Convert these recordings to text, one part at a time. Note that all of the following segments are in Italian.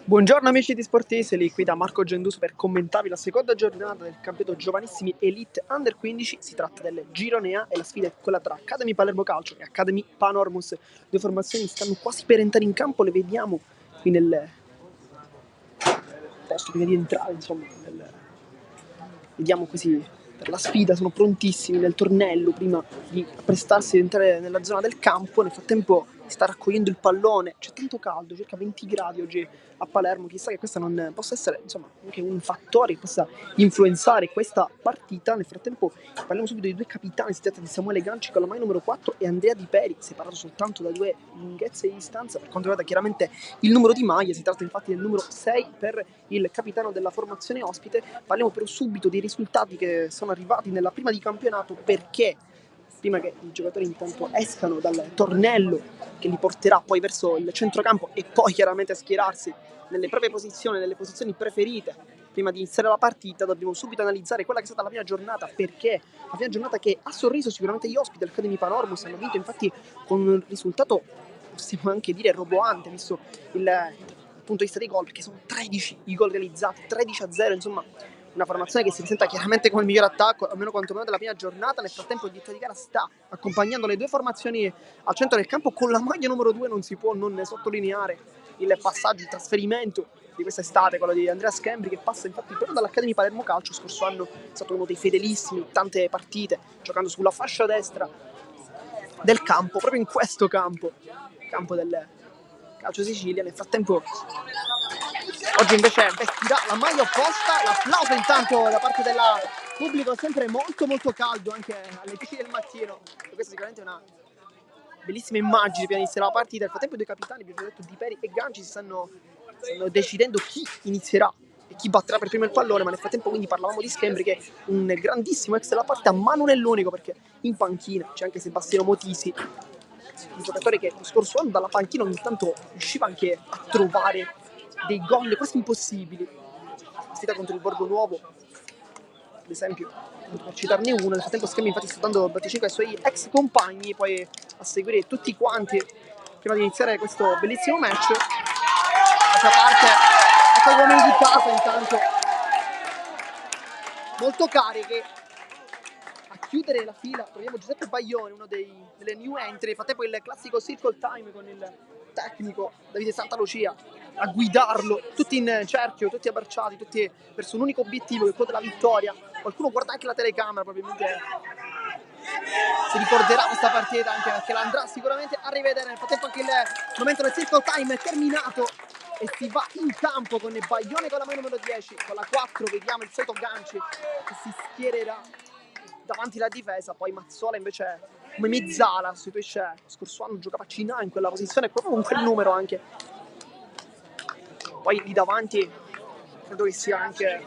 Buongiorno amici di Sportiseli, qui da Marco Genduso per commentarvi la seconda giornata del campionato giovanissimi Elite Under 15. Si tratta del girone A e la sfida è quella tra Academy Palermo Calcio e Academy Panormus. Due formazioni stanno quasi per entrare in campo, le vediamo qui nel posto prima di entrare, insomma, vediamo così per la sfida, sono prontissimi nel tornello prima di apprestarsi ad entrare nella zona del campo. Nel frattempo si sta raccogliendo il pallone, c'è tanto caldo, circa 20 gradi oggi a Palermo, chissà che questa non possa essere, insomma, anche un fattore che possa influenzare questa partita. Nel frattempo parliamo subito di due capitani, si tratta di Samuele Ganci con la maglia numero 4 e Andrea Di Peri, separato soltanto da due lunghezze di distanza per quanto riguarda chiaramente il numero di maglia. Si tratta infatti del numero 6 per il capitano della formazione ospite. Parliamo però subito dei risultati che sono arrivati nella prima di campionato, perché prima che i giocatori intanto escano dal tornello che li porterà poi verso il centrocampo e poi chiaramente a schierarsi nelle proprie posizioni, nelle posizioni preferite prima di iniziare la partita, dobbiamo subito analizzare quella che è stata la prima giornata, perché la prima giornata che ha sorriso sicuramente gli ospiti dell'Academy Panormus. Hanno vinto infatti con un risultato, possiamo anche dire, roboante, visto il punto di vista dei gol, perché sono 13 i gol realizzati, 13-0, insomma una formazione che si presenta chiaramente come il miglior attacco, almeno quantomeno della prima giornata. Nel frattempo il direttore di gara sta accompagnando le due formazioni al centro del campo con la maglia numero 2. Non si può non sottolineare il passaggio, il trasferimento di quest'estate, quello di Andrea Schembri, che passa infatti proprio dall'Academy Palermo Calcio. Scorso anno è stato uno dei fedelissimi, tante partite giocando sulla fascia destra del campo, proprio in questo campo del Calcio Sicilia. Nel frattempo oggi invece vestirà la maglia opposta. L'applauso intanto da parte del pubblico, sempre molto molto caldo anche alle 10 del mattino, e questa sicuramente è una bellissima immagine per iniziare la partita. Nel frattempo i due capitani, abbiamo detto, Di Peri e Ganci, stanno decidendo chi inizierà e chi batterà per primo il pallone. Ma nel frattempo quindi parlavamo di Schembri, che è un grandissimo ex della partita, ma non è l'unico, perché in panchina c'è anche Sebastiano Motisi, un giocatore che lo scorso anno dalla panchina ogni tanto riusciva anche a trovare dei gol quasi impossibili. Sfida contro il Borgo Nuovo, ad esempio, per citarne uno. Nel frattempo Schembri infatti sta dando batticinque ai suoi ex compagni, poi a seguire tutti quanti prima di iniziare questo bellissimo match. D'altra parte ecco come indicato, intanto molto cariche a chiudere la fila troviamo Giuseppe Baglione, uno delle new entry. Nel frattempo il classico circle time con il tecnico Davide Santalucia a guidarlo, tutti in cerchio, tutti abbracciati, tutti verso un unico obiettivo, che è quello della vittoria. Qualcuno guarda anche la telecamera, probabilmente si ricorderà questa partita, anche perché la andrà sicuramente a rivedere. Nel frattempo anche il momento del circle time è terminato e si va in campo con il Baglione con la mano numero 10, con la 4 vediamo il solito Ganci che si schiererà davanti alla difesa. Poi Mazzola invece come mezzala sostituisce, lo scorso anno giocava Cina in quella posizione, proprio con quel numero anche. Poi lì davanti credo che sia anche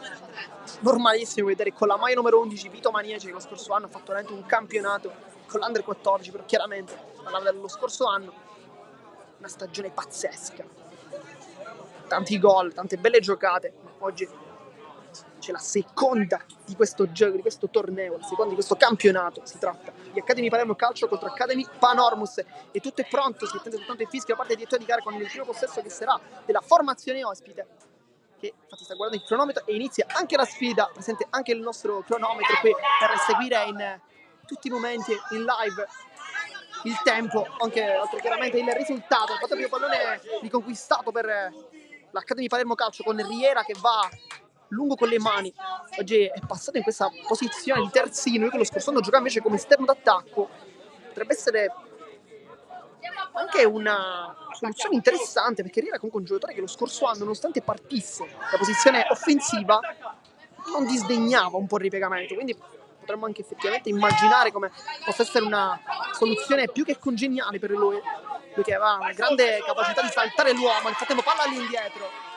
normalissimo vedere con la maglia numero 11 Vito Manieci, che lo scorso anno ha fatto veramente un campionato con l'Under 14, però chiaramente parlava dello scorso anno, una stagione pazzesca, tanti gol, tante belle giocate. Oggi c'è la seconda di questo gioco, di questo torneo, la seconda di questo campionato. Si tratta di Academy Palermo Calcio contro Academy Panormus, e tutto è pronto. Si attende soltanto il fischio da parte di direttore di gara con il primo possesso che sarà della formazione ospite, che infatti sta guardando il cronometro, e inizia anche la sfida. Presente anche il nostro cronometro qui per seguire in tutti i momenti in live il tempo, anche oltre chiaramente il risultato. Il fatto che il pallone riconquistato per l'Academy Palermo Calcio con Riera che va lungo con le mani. Oggi è passato in questa posizione di terzino, io che lo scorso anno giocava invece come esterno d'attacco. Potrebbe essere anche una soluzione interessante, perché Riera è comunque un giocatore che lo scorso anno, nonostante partisse da posizione offensiva, non disdegnava un po' il ripiegamento, quindi potremmo anche effettivamente immaginare come possa essere una soluzione più che congeniale per lui che aveva una grande capacità di saltare l'uomo. Nel frattempo palla all'indietro,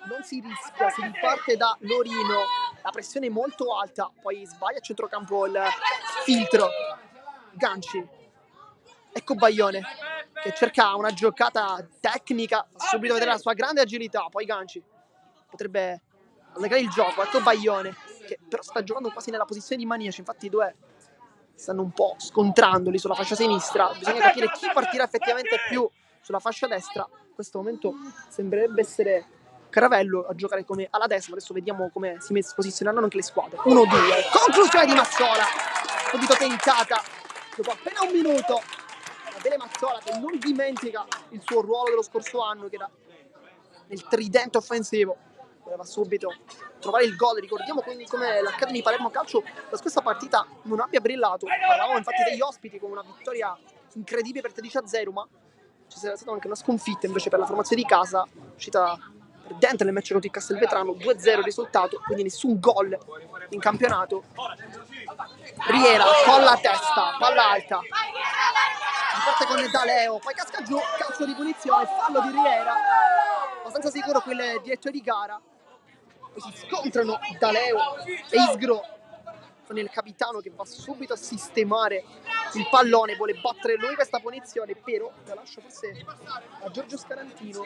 non si rischia, si riparte da Lorino, la pressione è molto alta, poi sbaglia a centrocampo il filtro Ganci. Ecco Baglione che cerca una giocata tecnica, fa subito vedere la sua grande agilità. Poi Ganci potrebbe allegare il gioco. Ecco Baglione che però sta giocando quasi nella posizione di Maniaci, infatti i due stanno un po' scontrandoli sulla fascia sinistra. Bisogna capire chi partirà effettivamente più sulla fascia destra. questo momento sembrerebbe essere Caravello a giocare come alla destra. Adesso vediamo come si posizioneranno anche le squadre. 1-2, conclusione di Mazzola, subito tentata dopo appena un minuto. Adele Mazzola che non dimentica il suo ruolo dello scorso anno, che era nel tridente offensivo, voleva subito trovare il gol. Ricordiamo quindi come l'Academy Palermo Calcio la scorsa partita non abbia brillato. Parlavamo infatti degli ospiti con una vittoria incredibile per 13-0, ma ci sarà stata anche una sconfitta invece per la formazione di casa, uscita perdente nel match contro il Castelvetrano, 2-0 il risultato, quindi nessun gol in campionato. Riera con la testa, palla alta, parte con Daleo, poi casca giù, calcio di punizione, fallo di Riera, abbastanza sicuro quel direttore di gara. Poi si scontrano Daleo e Isgro con il capitano che va subito a sistemare il pallone, vuole battere lui questa punizione, però la lascia forse a Giorgio Scarantino.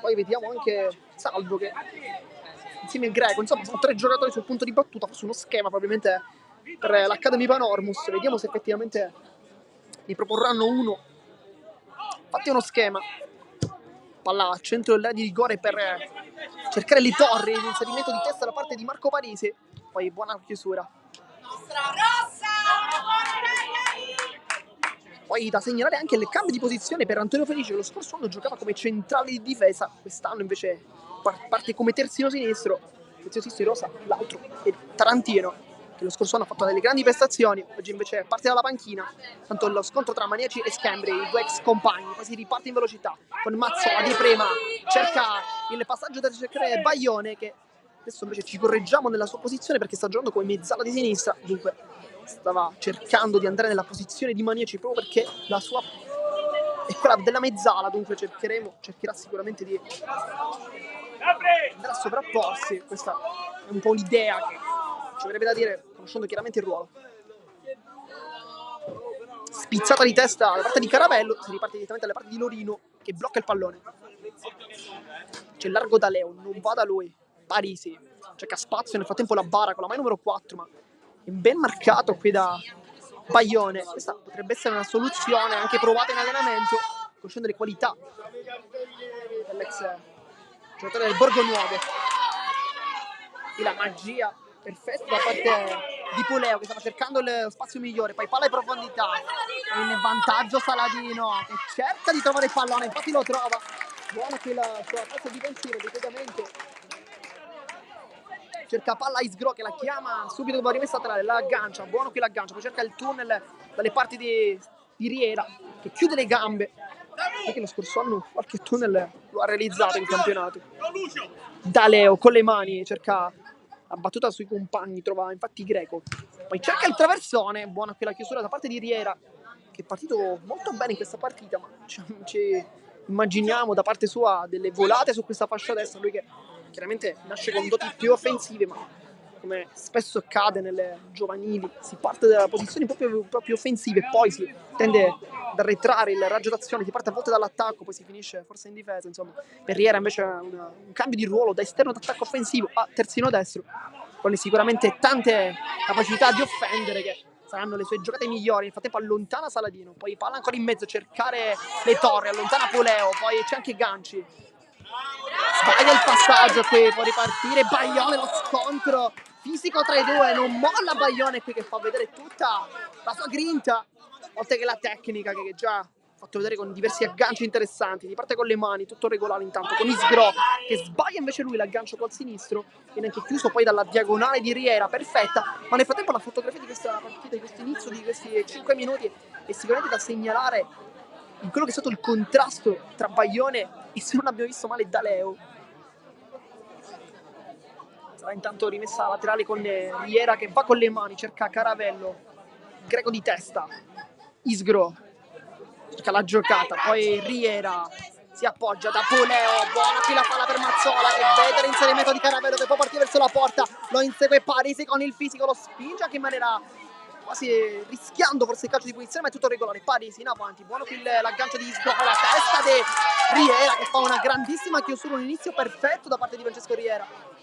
Poi vediamo anche Salvo che insieme a Greco, insomma sono 3 giocatori sul punto di battuta, forse uno schema probabilmente per l'Academy Panormus. Vediamo se effettivamente ne proporranno uno. Infatti uno schema, palla al centro dell'area di rigore per cercare le torri, l'inserimento di testa da parte di Marco Parisi, poi buona chiusura. Poi da segnalare anche il cambio di posizione per Antonio Felice, che lo scorso anno giocava come centrale di difesa, quest'anno invece parte come terzino sinistro rosa, l'altro è Tarantino, che lo scorso anno ha fatto delle grandi prestazioni, oggi invece parte dalla panchina. Tanto lo scontro tra Maniaci e Scambri, i due ex compagni, poi si riparte in velocità con Mazzola di prima, cerca il passaggio da cercare Baglione, che adesso invece ci correggiamo nella sua posizione perché sta giocando come mezzala di sinistra, dunque stava cercando di andare nella posizione di Maniaci proprio perché la sua è quella della mezzala, dunque cercherà sicuramente di andare a sovrapporsi. Questa è un po' l'idea che ci avrebbe da dire, conoscendo chiaramente il ruolo. Spizzata di testa da parte di Caravello, si riparte direttamente alla parte di Lorino che blocca il pallone. C'è largo da Leo, non va da lui. Parisi cerca spazio, nel frattempo la bara con la mai numero 4, ma è ben marcato qui da Baglione. Questa potrebbe essere una soluzione anche provata in allenamento, conoscendo le qualità dell'ex giocatore del Borgo Nuovo. E la magia perfetta da parte di Puleo che stava cercando lo spazio migliore, poi palla in profondità, in vantaggio Saladino che cerca di trovare il pallone, infatti lo trova. Buona qui la sua fase difensiva, ripetutamente cerca palla Isgro che la chiama subito dopo la rimessa laterale, la aggancia, buono qui l'aggancia, poi cerca il tunnel dalle parti di Riera che chiude le gambe, perché lo scorso anno qualche tunnel lo ha realizzato in campionato. Daleo con le mani cerca la battuta sui compagni, trova infatti Greco, poi cerca il traversone, buona qui la chiusura da parte di Riera che è partito molto bene in questa partita, ma ci immaginiamo da parte sua delle volate su questa fascia destra, lui che chiaramente nasce con doti più offensive, ma come spesso accade nelle giovanili si parte da posizioni proprio offensive e poi si tende ad arretrare il raggio d'azione, si parte a volte dall'attacco, poi si finisce forse in difesa. Insomma, per Riera invece un cambio di ruolo da esterno d'attacco offensivo a terzino destro, con sicuramente tante capacità di offendere che saranno le sue giocate migliori. Nel frattempo allontana Saladino, poi palla ancora in mezzo, cercare le torri, allontana Poleo, poi c'è anche Ganci, sbaglia il passaggio qui, può ripartire Baglione, lo scontro fisico tra i due, non molla Baglione qui che fa vedere tutta la sua grinta, oltre che la tecnica che già ha fatto vedere con diversi agganci interessanti. Riparte con le mani, tutto regolare intanto con Isgro che sbaglia invece lui l'aggancio col sinistro, viene anche chiuso poi dalla diagonale di Riera, perfetta, ma nel frattempo la fotografia di questa partita, di questo inizio, di questi 5 minuti è sicuramente da segnalare in quello che è stato il contrasto tra Baglione e, se non abbiamo visto male, Daleo. Sarà intanto rimessa laterale con Riera che va con le mani, cerca Caravello, Greco di testa, Isgro cerca la giocata, poi Riera si appoggia da Poleo, buona qui la palla per Mazzola che vede l'inserimento di Caravello che può partire verso la porta, lo insegue Parisi con il fisico, lo spinge anche in maniera quasi rischiando forse il calcio di punizione, ma è tutto regolare. Parisi in avanti, buono qui l'aggancio di Isgro con la testa di Riera che fa una grandissima chiusura, un inizio perfetto da parte di Francesco Riera.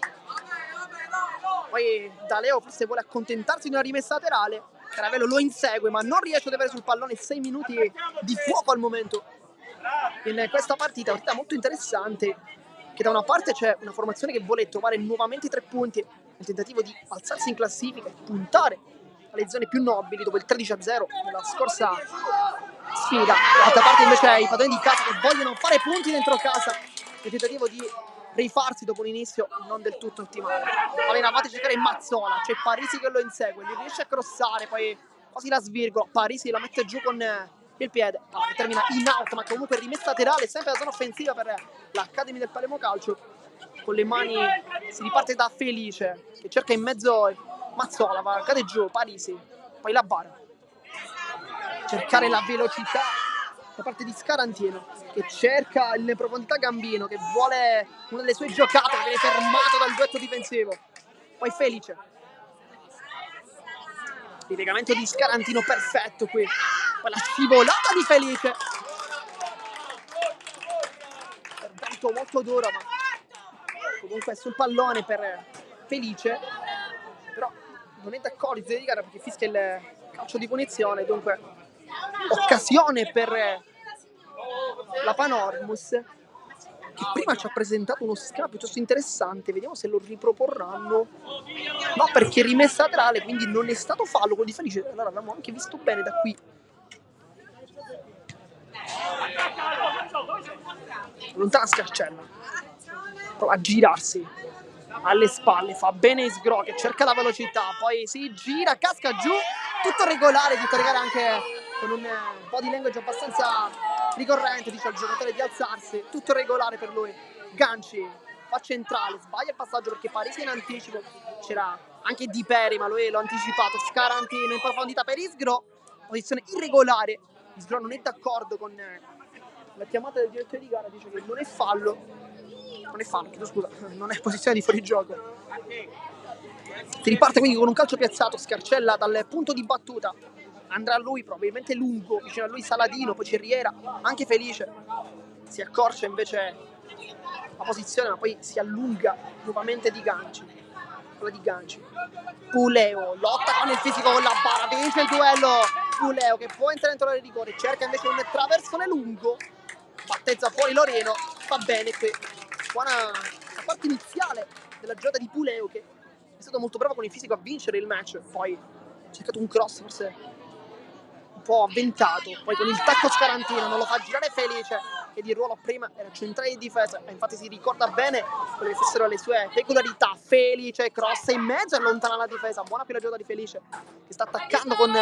Poi Daleo forse vuole accontentarsi di una rimessa laterale, Caravello lo insegue ma non riesce ad avere sul pallone. 6 minuti di fuoco al momento in questa partita molto interessante, che da una parte c'è una formazione che vuole trovare nuovamente i 3 punti nel tentativo di alzarsi in classifica e puntare alle zone più nobili dopo il 13-0 nella scorsa sfida. Dall'altra parte invece i padroni di casa che vogliono fare punti dentro casa nel tentativo di rifarsi dopo un inizio non del tutto ottimale. Allora va a cercare Mazzola, c'è Parisi che lo insegue, lui riesce a crossare, poi quasi la svirgola, Parisi la mette giù con il piede, che termina in out, ma comunque rimessa laterale, sempre la zona offensiva per l'Academy del Palermo Calcio. Con le mani si riparte da Felice, che cerca in mezzo Mazzola, cade giù, Parisi, poi la bara. Cercare la velocità da parte di Scarantino, che cerca in profondità Gambino, che vuole una delle sue giocate, viene fermato dal duetto difensivo. Poi Felice. Ripiegamento di Scarantino perfetto qui. Poi la scivolata di Felice. Intervento molto duro, ma comunque sul pallone per Felice. Però non è d'accordo di gara perché fischia il calcio di punizione, dunque occasione per la Panormus, che prima ci ha presentato uno schema piuttosto interessante. Vediamo se lo riproporranno. No, perché rimessa laterale, quindi non è stato fallo quello di Felice. Allora l'abbiamo anche visto bene da qui. Lontana Scarcella, prova a girarsi alle spalle, fa bene Isgro che cerca la velocità, poi si gira, casca giù, tutto regolare anche con un body language abbastanza ricorrente, dice al giocatore di alzarsi, tutto regolare per lui. Ganci fa centrale, sbaglia il passaggio perché Parisi in anticipo, c'era anche Di Peri ma lui l'ha anticipato, Scarantino in profondità per Isgro, posizione irregolare. Isgro non è d'accordo con la chiamata del direttore di gara, dice che non è fallo, chiedo scusa, non è posizione di fuorigioco. Si riparte quindi con un calcio piazzato, Scarcella dal punto di battuta, andrà a lui probabilmente lungo, vicino a lui Saladino, poi c'è Riera, anche Felice, si accorcia invece la posizione ma poi si allunga nuovamente di Ganci, quella di Ganci. Puleo lotta con il fisico con la bara, vince il duello Puleo che può entrare dentro l'area di rigore, cerca invece un traversone lungo, battezza fuori Loreno, va bene qui. Buona la parte iniziale della giocata di Puleo che è stato molto bravo con il fisico a vincere il match, poi ha cercato un cross forse un po' avventato, poi con il tacco Scarantino non lo fa girare Felice che di ruolo prima era centrale di difesa e infatti si ricorda bene quelle che fossero le sue peculiarità. Felice cross in mezzo e allontana la difesa, buona più la giocata di Felice che sta attaccando con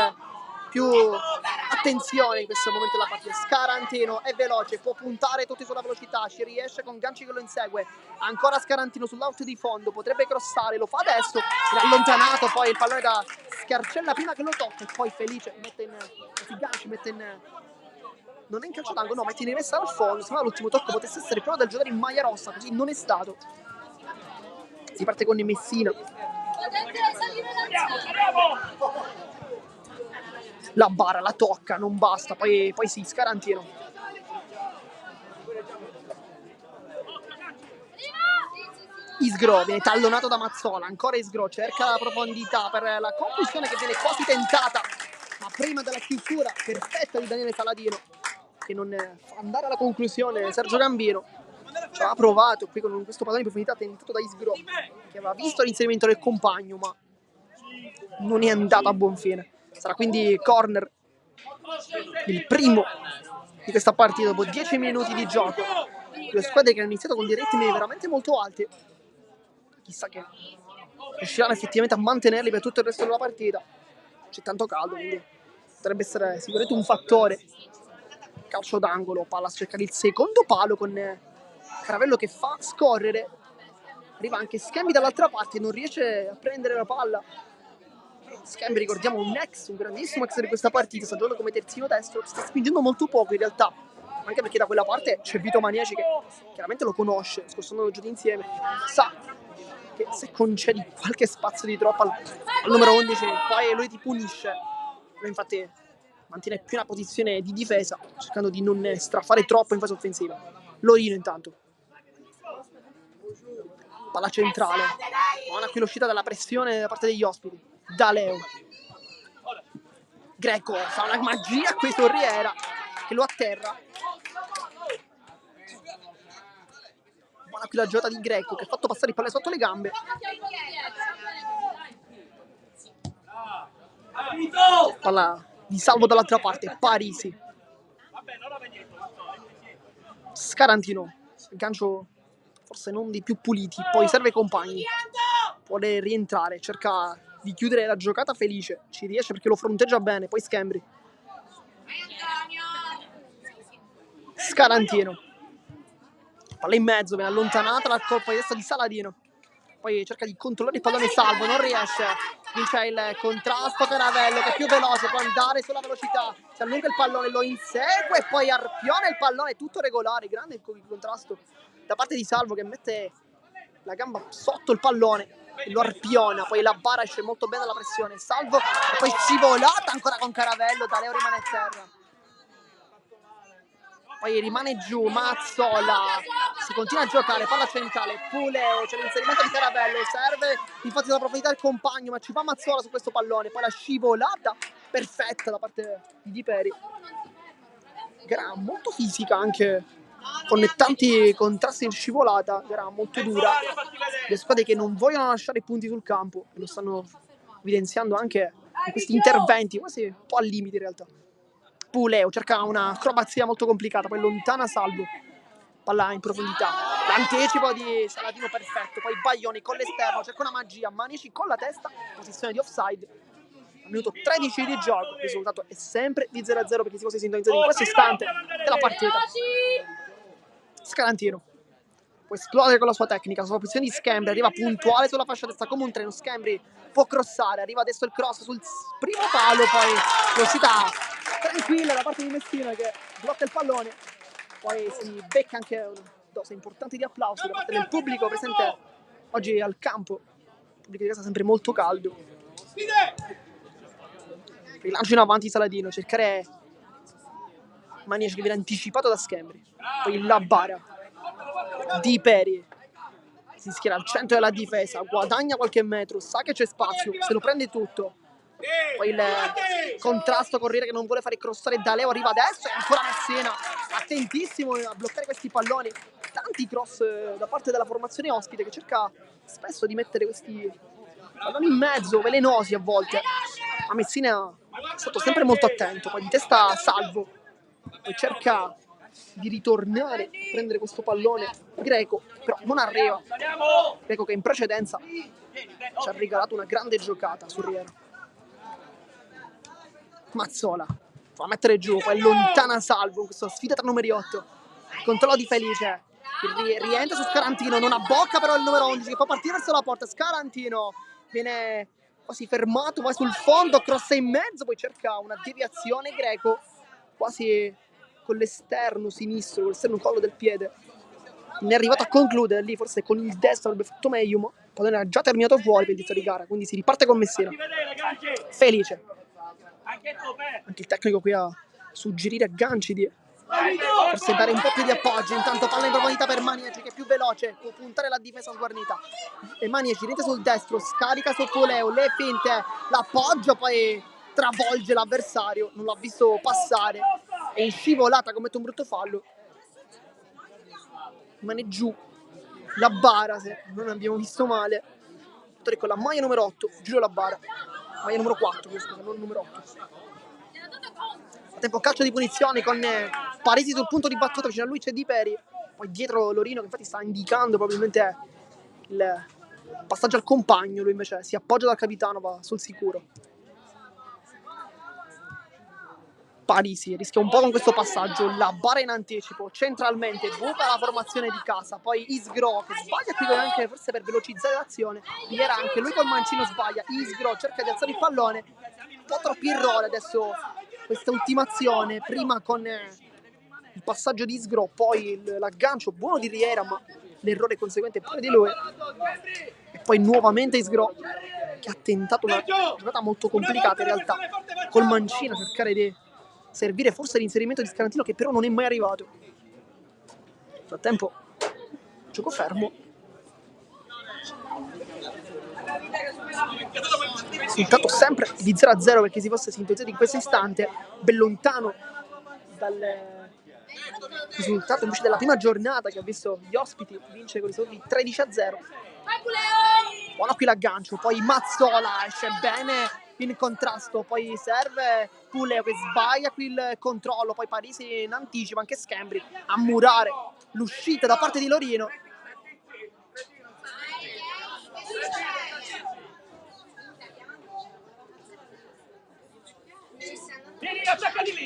più attenzione in questo momento della partita. Scarantino è veloce, può puntare tutti sulla velocità, ci riesce con Ganci che lo insegue, ancora Scarantino sull'out di fondo, potrebbe crossare, lo fa adesso, è allontanato poi il pallone da Scarcella prima che lo tocca e poi Felice mette in Ganci mette in non è in calcio d'angolo, no, mette in rimessa al fondo, sembra l'ultimo tocco potesse essere proprio dal giocatore in maglia rossa, così non è stato. Si parte con Messina, la bara, la tocca, non basta, poi sì, Scarantino. Isgro viene tallonato da Mazzola, ancora Isgro, cerca la profondità per la conclusione che viene quasi tentata, ma prima della chiusura perfetta di Daniele Saladino, che non fa andare alla conclusione Sergio Gambino. Ci aveva provato qui con questo pallone di profondità tentato da Isgro, che aveva visto l'inserimento del compagno, ma non è andato a buon fine. Sarà quindi corner, il primo di questa partita dopo 10 minuti di gioco. Due squadre che hanno iniziato con dei ritmi veramente molto alti. Chissà che riusciranno effettivamente a mantenerli per tutto il resto della partita. C'è tanto caldo, quindi potrebbe essere sicuramente un fattore. Calcio d'angolo, palla a cercare il secondo palo con Caravello che fa scorrere. Arriva anche Schembi dall'altra parte, non riesce a prendere la palla. Schembi, ricordiamo, un grandissimo ex di questa partita, sta giocando come terzino destro, sta spingendo molto poco in realtà, anche perché da quella parte c'è Vito Maniaci che chiaramente lo conosce, scorso anno giocati insieme, sa che se concedi qualche spazio di troppo al numero 11 poi lui ti punisce. Lui infatti mantiene più una posizione di difesa, cercando di non strafare troppo in fase offensiva. Lorino intanto, palla centrale, buona qui l'uscita dalla pressione da parte degli ospiti. Daleo, Greco fa una magia qui su Riera che lo atterra, buona qui la giocata di Greco che ha fatto passare il pallone sotto le gambe. Palla di Salvo dall'altra parte, Parisi. Scarantino, gancio forse non dei più puliti, poi serve compagni, vuole rientrare, cerca di chiudere la giocata Felice, ci riesce perché lo fronteggia bene, poi Schembri. Scarantino, palla in mezzo, viene allontanata dal colpo di testa di Saladino, poi cerca di controllare il pallone Salvo, non riesce, vince il contrasto Caravello che è più veloce, può andare sulla velocità, si allunga il pallone, lo insegue e poi arpiona il pallone, tutto regolare, grande il contrasto da parte di Salvo che mette la gamba sotto il pallone e lo arpiona, poi la bara esce molto bene dalla pressione, Salvo e poi scivolata ancora con Caravello, Taleo rimane a terra. Poi rimane giù, Mazzola, si continua a giocare, palla centrale, Puleo, c'è l'inserimento di Caravello, serve infatti la profondità del compagno, ma ci va Mazzola su questo pallone, poi la scivolata perfetta da parte di Di Peri. Gara molto fisica anche, con tanti contrasti in scivolata, gara molto dura. Le squadre che non vogliono lasciare i punti sul campo, lo stanno evidenziando anche in questi interventi, quasi un po' al limite in realtà. Puleo cerca una acrobazia molto complicata, poi lontana Salvo, palla in profondità, l'anticipo di Saladino perfetto, poi Baglioni con l'esterno, cerca una magia, Manici con la testa, posizione di offside, al minuto 13 di gioco, il risultato è sempre di 0-0 perché si fosse sintonizzato in questo istante della partita. Scarantino può esplodere con la sua tecnica, sulla posizione di Schembri, arriva puntuale sulla fascia destra come un treno, Schembri può crossare, arriva adesso il cross sul primo palo, poi velocità tranquilla da parte di Messina che blocca il pallone, poi si becca anche una dose importante di applausi da parte del pubblico presente oggi al campo, il pubblico di casa sempre molto caldo. Rilancio in avanti Saladino, cercare Maniaci che viene anticipato da Schembri, poi la bara Di Peri si schiera al centro della difesa, guadagna qualche metro, sa che c'è spazio, se lo prende tutto, poi il contrasto Corriere che non vuole fare crossare Daleo, arriva adesso e ancora Messina attentissimo a bloccare questi palloni, tanti cross da parte della formazione ospite che cerca spesso di mettere questi palloni in mezzo, velenosi a volte, ma Messina è stato sempre molto attento, poi di testa Salvo, poi cerca di ritornare a prendere questo pallone Greco, però non arriva. Greco che in precedenza ci ha regalato una grande giocata su Riera. Mazzola fa mettere giù, poi lontana Salvo in questa sfida tra numeri 8, controllo di Felice, rientra su Scarantino, non abbocca però il numero 11 che può partire verso la porta, Scarantino viene quasi fermato, va sul fondo, crossa in mezzo, poi cerca una deviazione Greco quasi con l'esterno sinistro, con l'esterno collo del piede, ne è arrivato a concludere lì, forse con il destro avrebbe fatto meglio, ma il pallone era già terminato fuori per il inizio di gara, quindi si riparte con Messina. Felice, anche il tecnico qui a suggerire agganci di forse dare un po' più di appoggio, intanto palla in profondità per Maniaci che è più veloce, può puntare la difesa sguarnita e Maniaci rientra sul destro, scarica su Puleo, le finte, l'appoggio, poi travolge l'avversario, non l'ha visto passare, è in scivolata, commette un brutto fallo, rimane giù la bara, se non abbiamo visto male, con la maglia numero 8, Giulio La Bara, maglia numero 4, scusa, non numero 8. A tempo calcio di punizione con Parisi sul punto di battuta, vicino a lui c'è Di Peri, poi dietro Lorino che infatti sta indicando probabilmente il passaggio al compagno, lui invece si appoggia dal capitano, va sul sicuro. Parisi rischia un po' con questo passaggio, la bara in anticipo, centralmente buca la formazione di casa, poi Isgro che sbaglia qui anche forse per velocizzare l'azione, era anche lui col mancino sbaglia, Isgro cerca di alzare il pallone, un po' troppi errori adesso questa ultimazione, prima con il passaggio di Isgro, poi l'aggancio buono di Riera, ma l'errore conseguente pure di lui, e poi nuovamente Isgro che ha tentato una giocata molto complicata in realtà, col mancino cercare di servire forse l'inserimento di Scarantino che però non è mai arrivato. Nel frattempo gioco fermo, risultato sempre di 0-0 perché si fosse sintonizzato in questo istante, ben lontano Risultato invece della prima giornata che ha visto gli ospiti vince con i risultati 13-0. Buono qui l'aggancio, poi Mazzola esce bene in contrasto, poi serve Puleo che sbaglia qui il controllo, poi Parisi in anticipo, anche Schembri a murare l'uscita da parte di Lorino.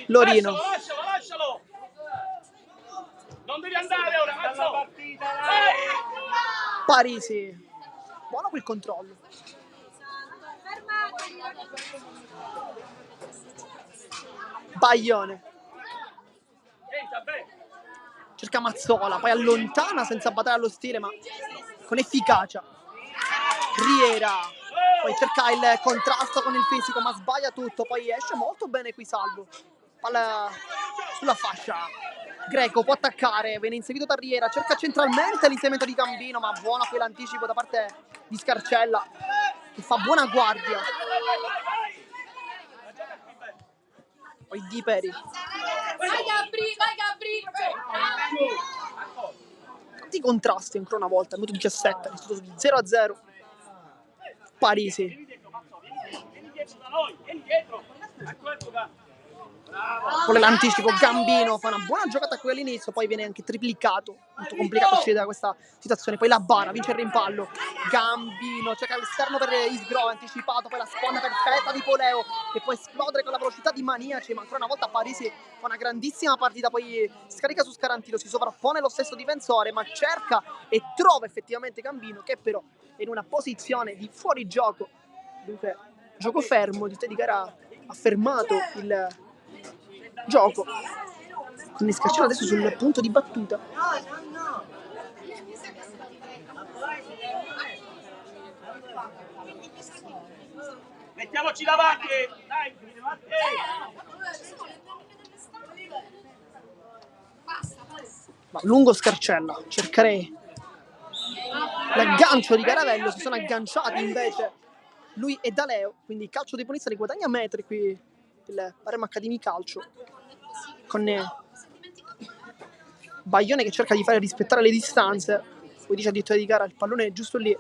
Lorino. Lascialo. Non devi andare ora, Mazzo. Parisi. Buono quel controllo. Baglione. Cerca Mazzola, poi allontana senza battere allo stile, ma con efficacia. Riera. Poi cerca il contrasto con il fisico, ma sbaglia tutto. Poi esce molto bene qui Salvo. Palla sulla fascia. Greco può attaccare, viene inseguito da Riera, cerca centralmente l'inserimento di Gambino, ma buono quell'anticipo da parte di Scarcella, che fa buona guardia. Poi Di Peri. Vai Gabri! Tanti contrasti ancora una volta, minuto 17, risultato di 0-0. Parisi. Con l'anticipo Gambino fa una buona giocata qui all'inizio, poi viene anche triplicato, molto complicato uscire da questa situazione. Poi la bara, vince il rimpallo, Gambino cerca l'esterno per Isgro, anticipato, poi la sponda perfetta di Poleo che può esplodere con la velocità di Maniaci, ma ancora una volta Parisi fa una grandissima partita, poi scarica su Scarantino, si sovrappone lo stesso difensore, ma cerca e trova effettivamente Gambino, che però è in una posizione di fuorigioco. Dunque gioco fermo, di gara ha fermato il gioco, quindi Scarcella adesso sul punto di battuta. Mettiamoci davanti, dai, Ma lungo Scarcella, cercare l'aggancio di Caravello, si sono agganciati invece lui e Daleo, quindi calcio di punizione, guadagna metri qui il Palermo Academy Calcio, con Baglione che cerca di fare rispettare le distanze, poi dice addirittura di gara il pallone è giusto lì.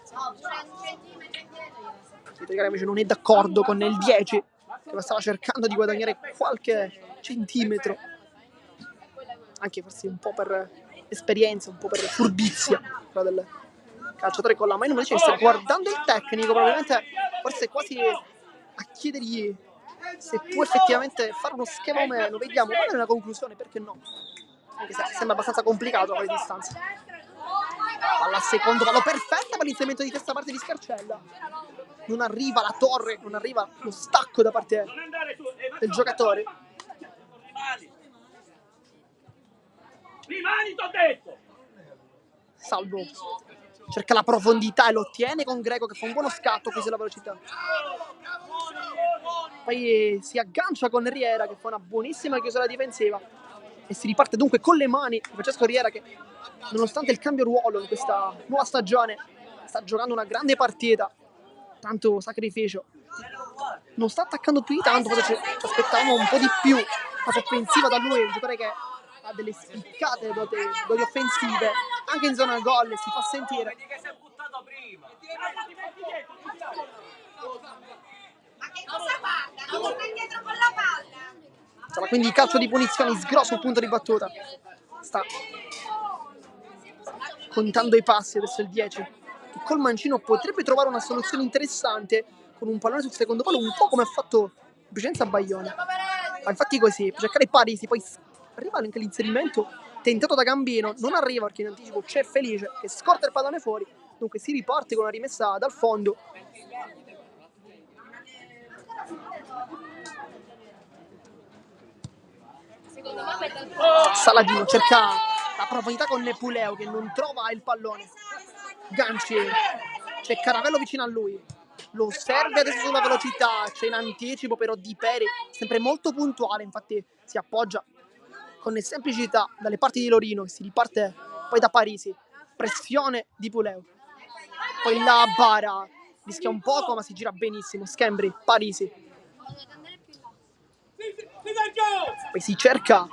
Di gara invece non è d'accordo con il 10 che stava cercando di guadagnare qualche centimetro, anche forse un po' per esperienza, un po' per furbizia del calciatore con la mano, invece sta guardando il tecnico, probabilmente forse quasi a chiedergli se può effettivamente fare uno schema o meno. Vediamo, magari una conclusione, perché no? Anche se sembra abbastanza complicato a quelle distanze. Palla al secondo, palla perfetta per l'inserimento di questa parte di Scarcella. Non arriva la torre, non arriva lo stacco da parte del giocatore. Rimani, t'ho detto! Salvo cerca la profondità e lo ottiene con Greco che fa un buono scatto qui sulla velocità. Poi si aggancia con Riera che fa una buonissima chiusura difensiva e si riparte dunque con le mani di Francesco Riera che, nonostante il cambio ruolo in questa nuova stagione, sta giocando una grande partita. Tanto sacrificio, non sta attaccando più di tanto, forse ci aspettavamo un po' di più fase offensiva da lui, un giocatore che ha delle spiccate doti offensive anche in zona gol, si fa sentire. Ma che cosa guarda? Non torna indietro con la palla. Sarà quindi calcio di punizioni, sgrosso il punto di battuta. Sta contando i passi adesso il 10, che col mancino potrebbe trovare una soluzione interessante con un pallone sul secondo palo, un po' come ha fatto in precedenza a Baglione. Ma infatti così, per cercare Parisi, poi arriva anche l'inserimento tentato da Gambino, non arriva perché in anticipo c'è Felice che scorta il pallone fuori, dunque si riparte con una rimessa dal fondo. Saladino cerca la profondità con Nepuleo che non trova il pallone. Ganci, c'è Caravello vicino a lui, lo serve adesso sulla velocità, c'è in anticipo però Di Peri, sempre molto puntuale, infatti si appoggia con semplicità dalle parti di Lorino che si riparte poi da Parisi, pressione di Puleo, poi la bara rischia un poco ma si gira benissimo, Schembri, Parisi, poi si cerca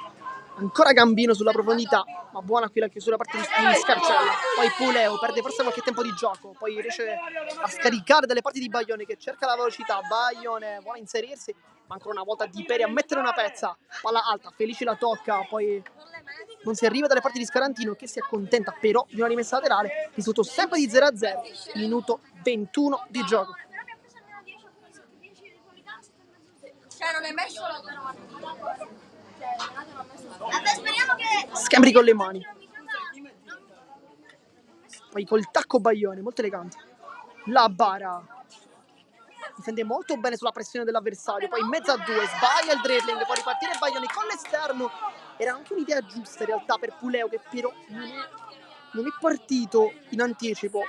Ancora Gambino sulla profondità, ma buona qui la chiusura da parte di Scarcella. Poi Puleo perde forse qualche tempo di gioco, poi riesce a scaricare dalle parti di Baglione che cerca la velocità. Baglione vuole inserirsi, ma ancora una volta Di Peri a mettere una pezza. Palla alta, Felice la tocca, poi non si arriva dalle parti di Scarantino che si accontenta però di una rimessa laterale. Risultato sempre di 0-0, minuto 21 di gioco. Cioè non è messo la Vabbè, speriamo che Scambri con le mani, poi col tacco Baglione, molto elegante. La bara difende molto bene sulla pressione dell'avversario, poi in mezzo a due sbaglia il dribbling, può ripartire Baglione con l'esterno. Era anche un'idea giusta in realtà per Puleo, che però non è partito in anticipo,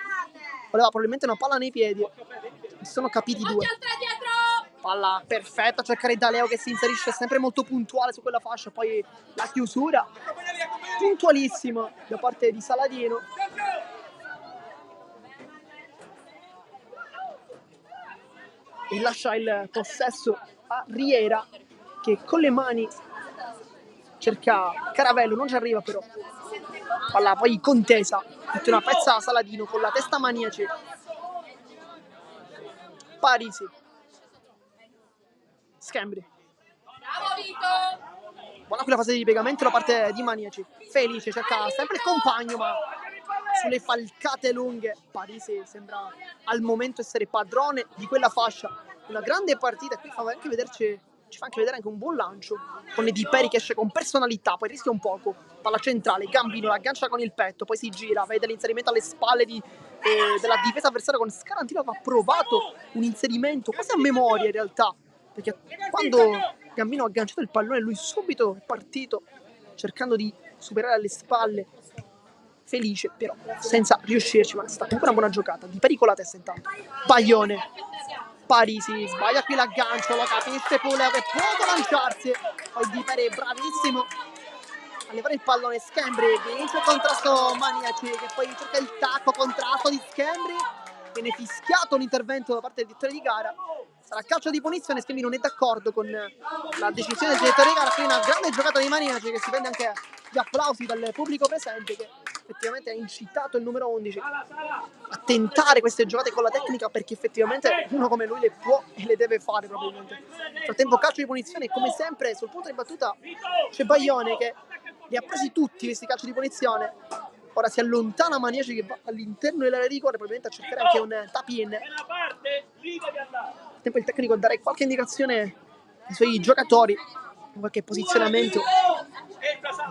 voleva probabilmente una palla nei piedi, si sono capiti due. Palla perfetta, cercare da Leo che si inserisce sempre molto puntuale su quella fascia, poi la chiusura puntualissima da parte di Saladino. E lascia il possesso a Riera che con le mani cerca Caravello, non ci arriva però. Palla poi contesa, mette una pezza a Saladino con la testa Maniaci. Parisi, Scambri, buona quella fase di piegamento da parte di Maniaci. Felice cerca sempre il compagno, ma sulle falcate lunghe Parisi sembra al momento essere padrone di quella fascia. Una grande partita, qui ci fa anche vedere anche un buon lancio con Di Peri che esce con personalità, poi rischia un poco. Palla centrale, Gambino la aggancia con il petto, poi si gira, vede l'inserimento alle spalle della difesa avversaria con Scarantino che ha provato un inserimento quasi a memoria in realtà, perché quando Gambino ha agganciato il pallone lui subito è partito cercando di superare alle spalle Felice, però senza riuscirci, ma è stata comunque una buona giocata. Di Peri con la testa intanto. Baglione, Parisi sbaglia qui l'aggancio, lo capisce Puleo che può lanciarsi, poi Di Peri è bravissimo a levare il pallone. Scambri vince il contrasto Maniaci che poi cerca il tacco, contrasto di Scambri, viene fischiato l'intervento da parte del direttore di gara, sarà calcio di punizione. Scambri non è d'accordo con la decisione del direttore di gara, quindi una grande giocata di Maniaci che si prende anche gli applausi dal pubblico presente che effettivamente ha incitato il numero 11 a tentare queste giocate con la tecnica, perché effettivamente uno come lui le può e le deve fare probabilmente. Nel frattempo calcio di punizione, come sempre sul punto di battuta c'è Baglione che li ha presi tutti questi calci di punizione. Ora si allontana Maniaci che va all'interno dell'area di rigore, probabilmente a cercare anche un tap-in. Nel tempo il tecnico darà qualche indicazione ai suoi giocatori, qualche posizionamento.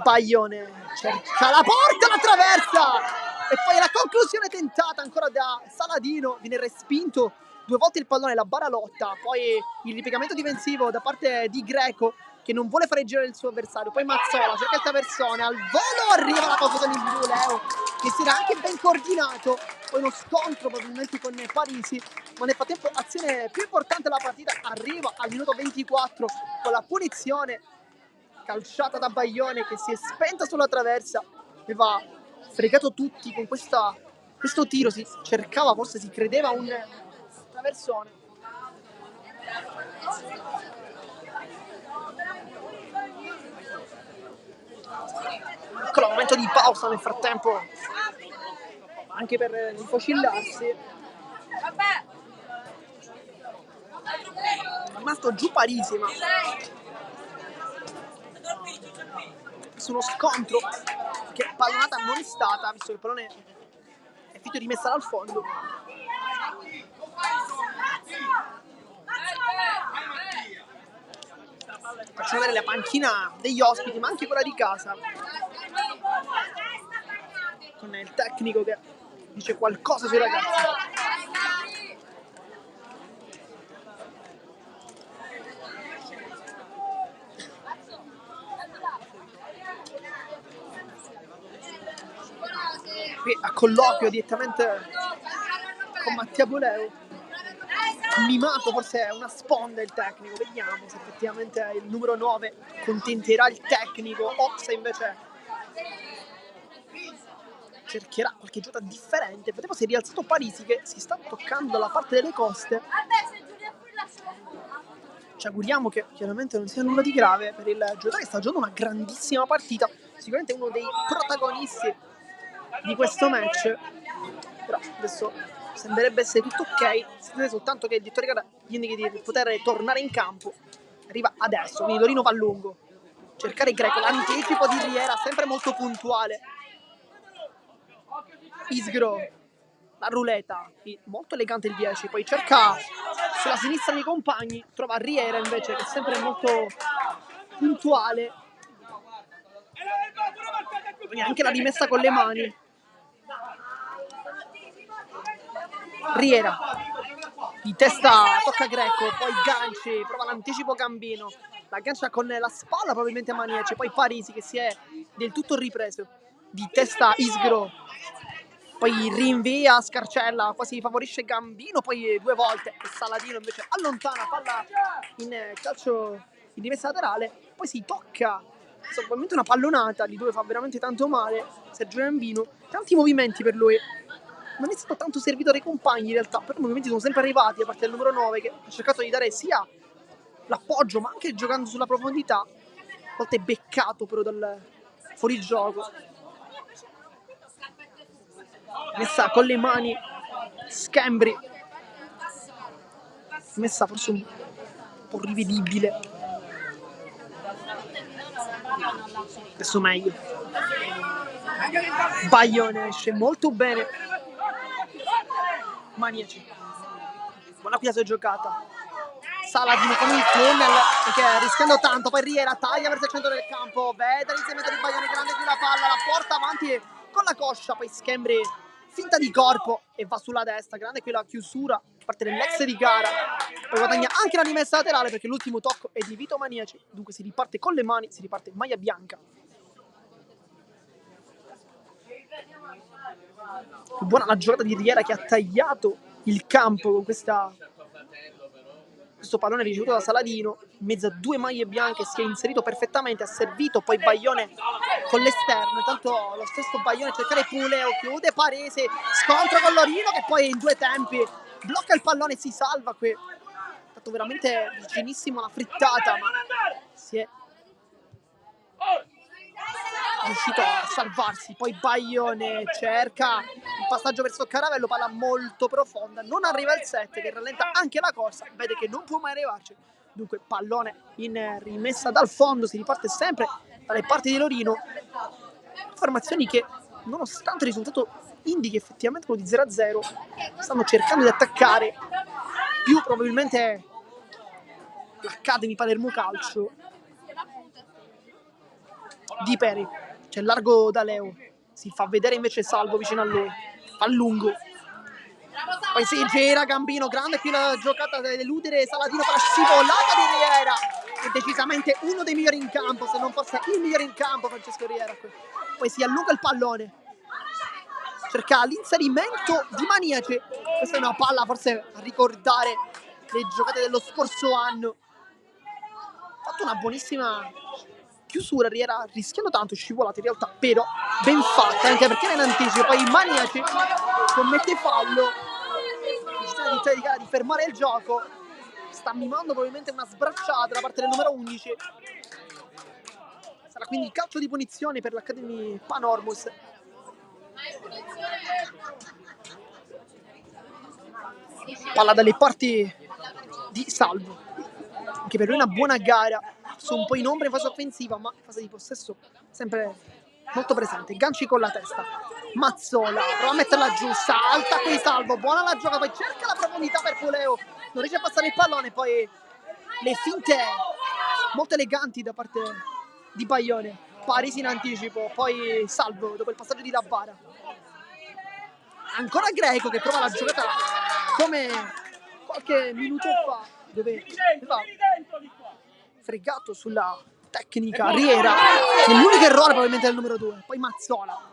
Baglione cerca la porta, la traversa e poi la conclusione tentata ancora da Saladino, viene respinto due volte il pallone, la bara lotta, poi il ripiegamento difensivo da parte di Greco che non vuole fare girare il suo avversario, poi Mazzola cerca il traversone, al volo arriva la conclusione di Puleo che si era anche ben coordinato, poi uno scontro probabilmente con Parisi, ma nel frattempo azione più importante della partita arriva al minuto 24 con la punizione calciata da Baglione che si è spenta sulla traversa e va fregato tutti con questo tiro. Si cercava, forse si credeva un traversone. Piccolo momento di pausa nel frattempo anche per rifocillarsi. È rimasto giù Parisi, ma su uno scontro che pallonata non è stata, visto che il pallone è finito di messa dal fondo. Faccio vedere la panchina degli ospiti, ma anche quella di casa, con il tecnico che dice qualcosa sui ragazzi. Qui a colloquio direttamente con Mattia Puleo, mimato, forse è una sponda il tecnico, vediamo se effettivamente il numero 9 contenterà il tecnico o se invece cercherà qualche giocata differente. Vedete, si è rialzato Parisi che si sta toccando la parte delle coste, ci auguriamo che chiaramente non sia nulla di grave per il giocatore che sta giocando una grandissima partita, sicuramente uno dei protagonisti di questo match, però adesso sembrerebbe essere tutto ok, sembra soltanto che il direttore gara gli indichi di poter tornare in campo. Arriva adesso, quindi Lorino va lungo, cercare Greco, l'anticipo di Riera sempre molto puntuale. Isgro, la ruleta, molto elegante il 10, poi cerca sulla sinistra dei compagni, trova Riera invece che è sempre molto puntuale, quindi anche la rimessa con le mani. Riera di testa tocca Greco, poi ganci, prova l'anticipo Gambino, la gancia con la spalla probabilmente a Maniaci, poi Parisi che si è del tutto ripreso, di testa Isgro, poi rinvia Scarcella, quasi favorisce Gambino, poi due volte Saladino invece allontana palla in calcio in rimessa laterale, poi si tocca probabilmente una pallonata di dove fa veramente tanto male Sergio Gambino, tanti movimenti per lui, non è stato tanto servito dai compagni in realtà, però i movimenti sono sempre arrivati da parte del numero 9 che ha cercato di dare sia l'appoggio ma anche giocando sulla profondità, a volte beccato però dal fuorigioco. Messa con le mani Schembri, messa forse un po' rivedibile, adesso meglio. Baglione esce molto bene, Maniaci, buona qui la sua giocata, Saladino con il tunnel perché rischiando tanto, poi Riera taglia verso il centro del campo, vede l'inserimento di Baglione, grande qui la palla, la porta avanti con la coscia, poi Schembri finta di corpo e va sulla destra, grande qui la chiusura da parte dell'ex di gara, poi guadagna anche la rimessa laterale perché l'ultimo tocco è di Vito Maniaci, dunque si riparte con le mani, si riparte in maglia bianca. Buona la giocata di Riera che ha tagliato il campo con questo pallone ricevuto da Saladino, in mezzo a due maglie bianche si è inserito perfettamente, ha servito poi Baglione con l'esterno, intanto lo stesso Baglione cercare Puleo, chiude Parese, scontro con Lorino che poi in due tempi blocca il pallone e si salva qui, è stato veramente vicinissimo alla frittata ma si è riuscito a salvarsi, poi Baglione cerca il passaggio verso Caravello, palla molto profonda, non arriva il 7 che rallenta anche la corsa, vede che non può mai arrivarci, dunque pallone in rimessa dal fondo, si riparte sempre dalle parti di Lorino, formazioni che nonostante il risultato indichi effettivamente quello di 0-0 stanno cercando di attaccare, più probabilmente l'Academy Palermo Calcio di Peri, c'è largo da Leo, si fa vedere invece Salvo vicino a lui, fa lungo, poi si gira Gambino, grande qui la giocata da eludere Saladino per la scivolata di Riera, è decisamente uno dei migliori in campo, se non forse il migliore in campo Francesco Riera qui. Poi si allunga il pallone, cerca l'inserimento di Maniaci, questa è una palla forse a ricordare le giocate dello scorso anno, ha fatto una buonissima chiusura Riera, rischiando tanto, scivolato in realtà, però ben fatta anche perché era in anticipo, poi Maniaci commette fallo, decide di fermare il gioco, sta mimando probabilmente una sbracciata da parte del numero 11, sarà quindi calcio di punizione per l'Academy Panormus. Palla dalle parti di Salvo, anche per lui una buona gara, su un po' in ombra in fase offensiva ma in fase di possesso sempre molto presente, ganci con la testa, Mazzola prova a metterla giù, salta qui Salvo, buona la gioca, poi cerca la profondità per Puleo, non riesce a passare il pallone, poi le finte molto eleganti da parte di Baglione, Parisi in anticipo, poi Salvo dopo il passaggio di Labbara, ancora Greco che prova la giocata come qualche minuto fa dove aveva fregato sulla tecnica Riera, nell'unico errore probabilmente del numero 2, poi Mazzola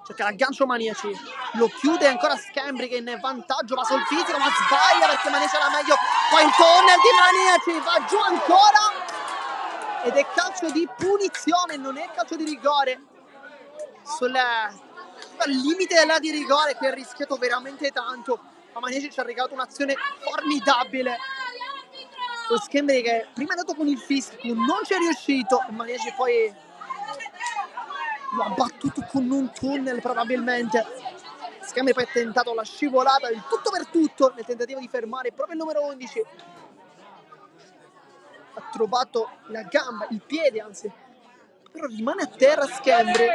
cerca l'aggancio Maniaci, lo chiude ancora Schembri che in vantaggio, va sul fisico ma sbaglia perché Maniaci era meglio, poi il tunnel di Maniaci, va giù ancora ed è calcio di punizione, non è calcio di rigore, al limite della di rigore, qui ha rischiato veramente tanto, ma Maniaci ci ha regalato un'azione formidabile, lo Schembri che prima è andato con il fischio, non ci è riuscito, e Maniaci poi lo ha battuto con un tunnel probabilmente. Schembri poi ha tentato la scivolata, il tutto per tutto nel tentativo di fermare proprio il numero 11. Ha trovato la gamba, il piede anzi, però rimane a terra Schembri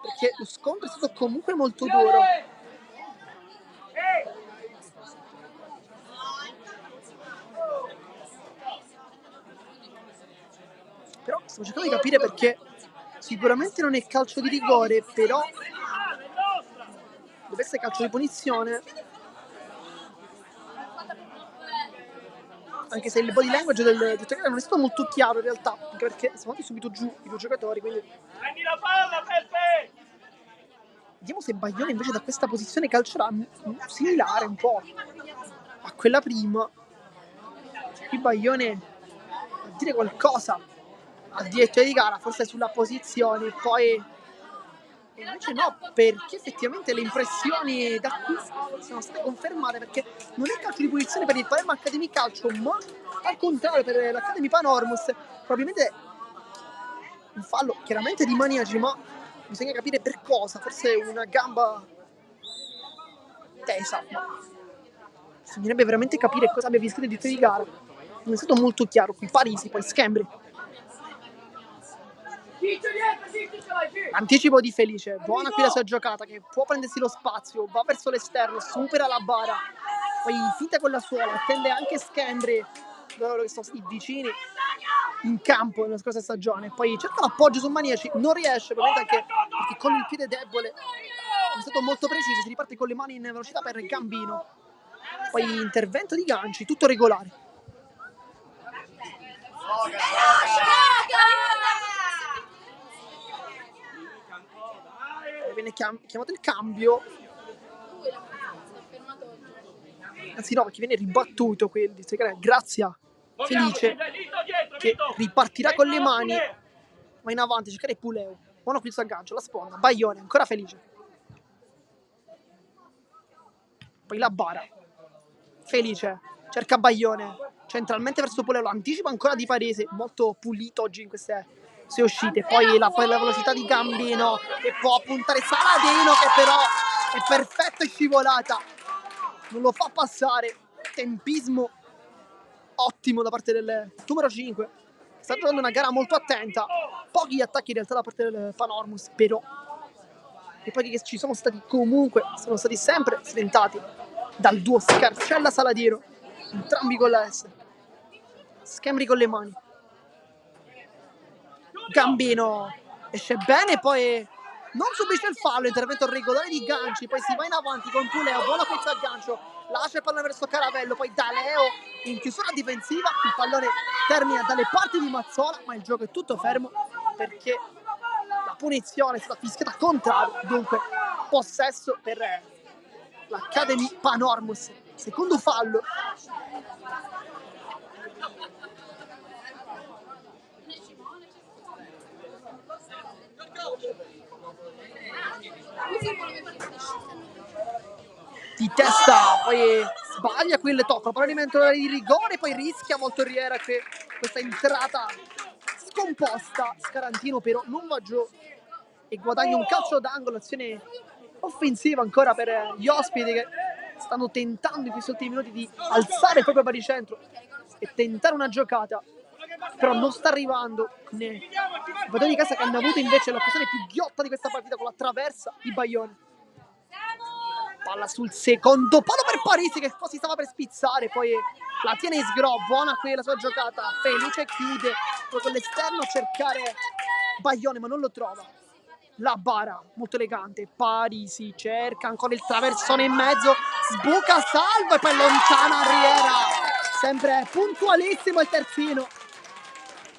perché lo scontro è stato comunque molto duro. Però stiamo cercando di capire perché sicuramente non è calcio di rigore, però deve essere calcio di punizione, anche se il body language del giocatore non è stato molto chiaro in realtà, anche perché sono andati subito giù i due giocatori, quindi Prendi la palla, Peppe! vediamo se Baglione invece da questa posizione calcerà similare un po' a quella prima. Qui Baglione a dire qualcosa al direttore di gara, forse sulla posizione, poi invece no, perché effettivamente le impressioni da qui sono state confermate, perché non è calcio di punizione per il Palermo Academy Calcio, ma al contrario per l'Academy Panormus, probabilmente un fallo chiaramente di Maniaci, ma bisogna capire per cosa, forse una gamba tesa, ma bisognerebbe veramente capire cosa abbia visto il direttore di gara. Non è stato molto chiaro qui. Parisi, poi Schembri. Anticipo di Felice, buona qui la sua giocata, che può prendersi lo spazio, va verso l'esterno, supera la bara, poi finta con la suola, attende anche Schembri, loro che sono stati vicini in campo nella scorsa stagione, poi cerca l'appoggio su Maniaci, non riesce, probabilmente anche perché con il piede debole è stato molto preciso, si riparte con le mani in velocità per Gambino, poi intervento di Ganci, tutto regolare. Viene chiamato il cambio, anzi no, perché viene ribattuto quindi Grazia Felice che ripartirà con le mani, va in avanti, cercare Puleo, buono qui il aggancio, la sponda, Baglione, ancora Felice, poi la bara, Felice cerca Baglione centralmente verso Puleo, lo anticipa ancora Di Parisi, molto pulito oggi in queste sue uscite, poi la velocità di Gambino che può puntare Saladino, che però è perfetto e scivolata, non lo fa passare, tempismo ottimo da parte del numero 5, sta giocando una gara molto attenta, pochi attacchi in realtà da parte del Panormus, però i pochi che ci sono stati comunque sono stati sempre sventati dal duo Scarcella-Saladino, entrambi con la S. Schembri con le mani, Gambino esce bene, poi non subisce il fallo, intervento regolare di Ganci, poi si va in avanti con Puleo, buona questo aggancio, lascia il pallone verso Caravello, poi Daleo in chiusura difensiva, il pallone termina dalle parti di Mazzola, ma il gioco è tutto fermo perché la punizione è stata fischiata contrario, dunque possesso per l'Academy Panormus, secondo fallo. Di testa, poi sbaglia qui il tocco, provvedimento di rigore, poi rischia molto Riera che questa entrata scomposta, Scarantino però non va giù e guadagna un calcio d'angolo, azione offensiva ancora per gli ospiti che stanno tentando in questi ultimi minuti di alzare il proprio baricentro e tentare una giocata, però non sta arrivando. I padroni di casa che hanno avuto invece l'occasione più ghiotta di questa partita con la traversa di Baglione. Palla sul secondo palo per Parisi che quasi stava per spizzare, poi la tiene Isgro, buona qui la sua giocata, Felice chiude poi con l'esterno a cercare Baglione ma non lo trova, la bara molto elegante, Parisi cerca ancora il traversone in mezzo, sbuca, salvo e poi lontana Riera, sempre puntualissimo il terzino,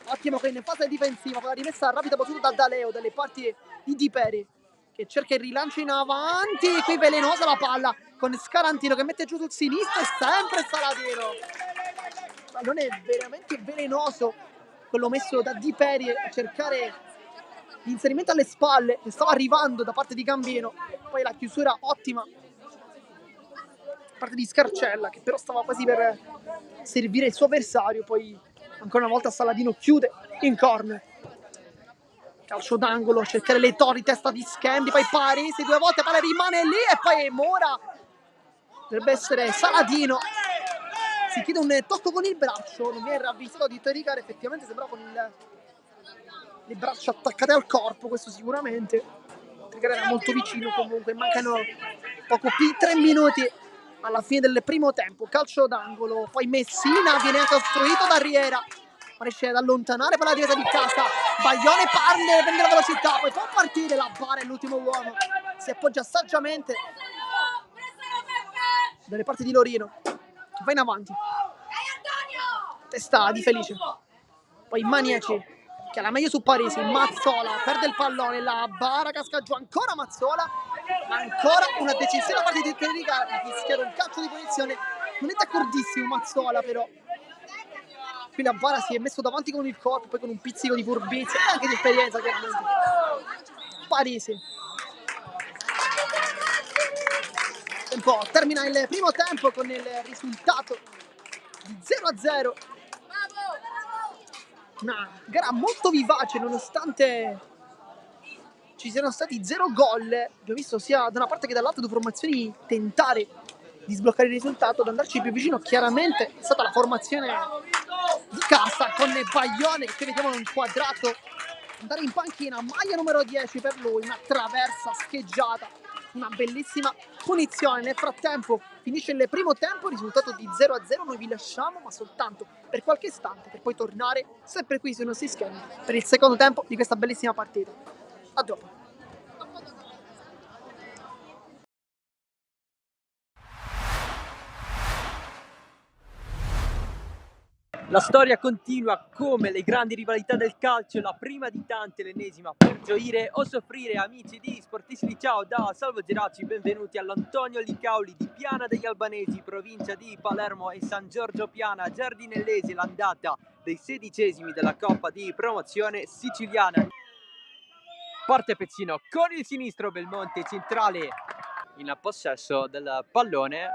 ottimo quindi in fase difensiva, poi la rimessa rapida battuta da Daleo dalle parti di Di Peri che cerca il rilancio in avanti, qui velenosa la palla con Scarantino che mette giù sul sinistro e sempre Saladino, il pallone è veramente velenoso quello messo da Di Peri a cercare l'inserimento alle spalle che stava arrivando da parte di Gambino, poi la chiusura ottima parte di Scarcella, che però stava quasi per servire il suo avversario. Poi ancora una volta Saladino chiude in corner. Calcio d'angolo, cercare le torri, testa di Schendi, poi Parisi 2 volte, palla rimane lì e poi Mora. Dovrebbe essere Saladino. Si chiede un tocco con il braccio, non viene ravvisato di Terricare, effettivamente sembrava con le braccia attaccate al corpo, questo sicuramente. Terricare era molto vicino comunque, mancano poco più 3 minuti alla fine del primo tempo. Calcio d'angolo, poi Messina viene anche ostruito da Riera, ma riesce ad allontanare per la difesa di casa. Baglione parla, prende la velocità, poi può partire la Bara, è l'ultimo uomo, si appoggia saggiamente dalle parti di Lorino, che va in avanti, testa di Felice, poi Maniaci che ha la meglio su Parisi. Mazzola perde il pallone, la Bara casca giù, ancora Mazzola, ancora una decisiva partita di Terrica, fischiato un calcio di punizione, non è d'accordissimo Mazzola, però qui la Bara si è messo davanti con il corpo, poi con un pizzico di furbizia e anche di esperienza chiaramente. Parisi termina il primo tempo con il risultato di 0-0. Una gara molto vivace nonostante ci siano stati 0 gol. Abbiamo visto sia da una parte che dall'altra due formazioni tentare di sbloccare il risultato, ad andarci più vicino chiaramente è stata la formazione di casa con Baglione che vediamo inquadrato andare in panchina, maglia numero 10 per lui, una traversa scheggiata, una bellissima punizione. Nel frattempo finisce il primo tempo, risultato di 0-0, noi vi lasciamo ma soltanto per qualche istante per poi tornare sempre qui sui nostri schermi per il secondo tempo di questa bellissima partita. A dopo. La storia continua come le grandi rivalità del calcio, la prima di tante, l'ennesima, per gioire o soffrire. Amici di Sportisti, ciao da Salvo Geraci, benvenuti all'Antonio Licauli di Piana degli Albanesi, provincia di Palermo e San Giorgio Piana, Giardinellesi, l'andata dei 16esimi della Coppa di Promozione Siciliana. Parte Pezzino con il sinistro, Belmonte centrale in possesso del pallone.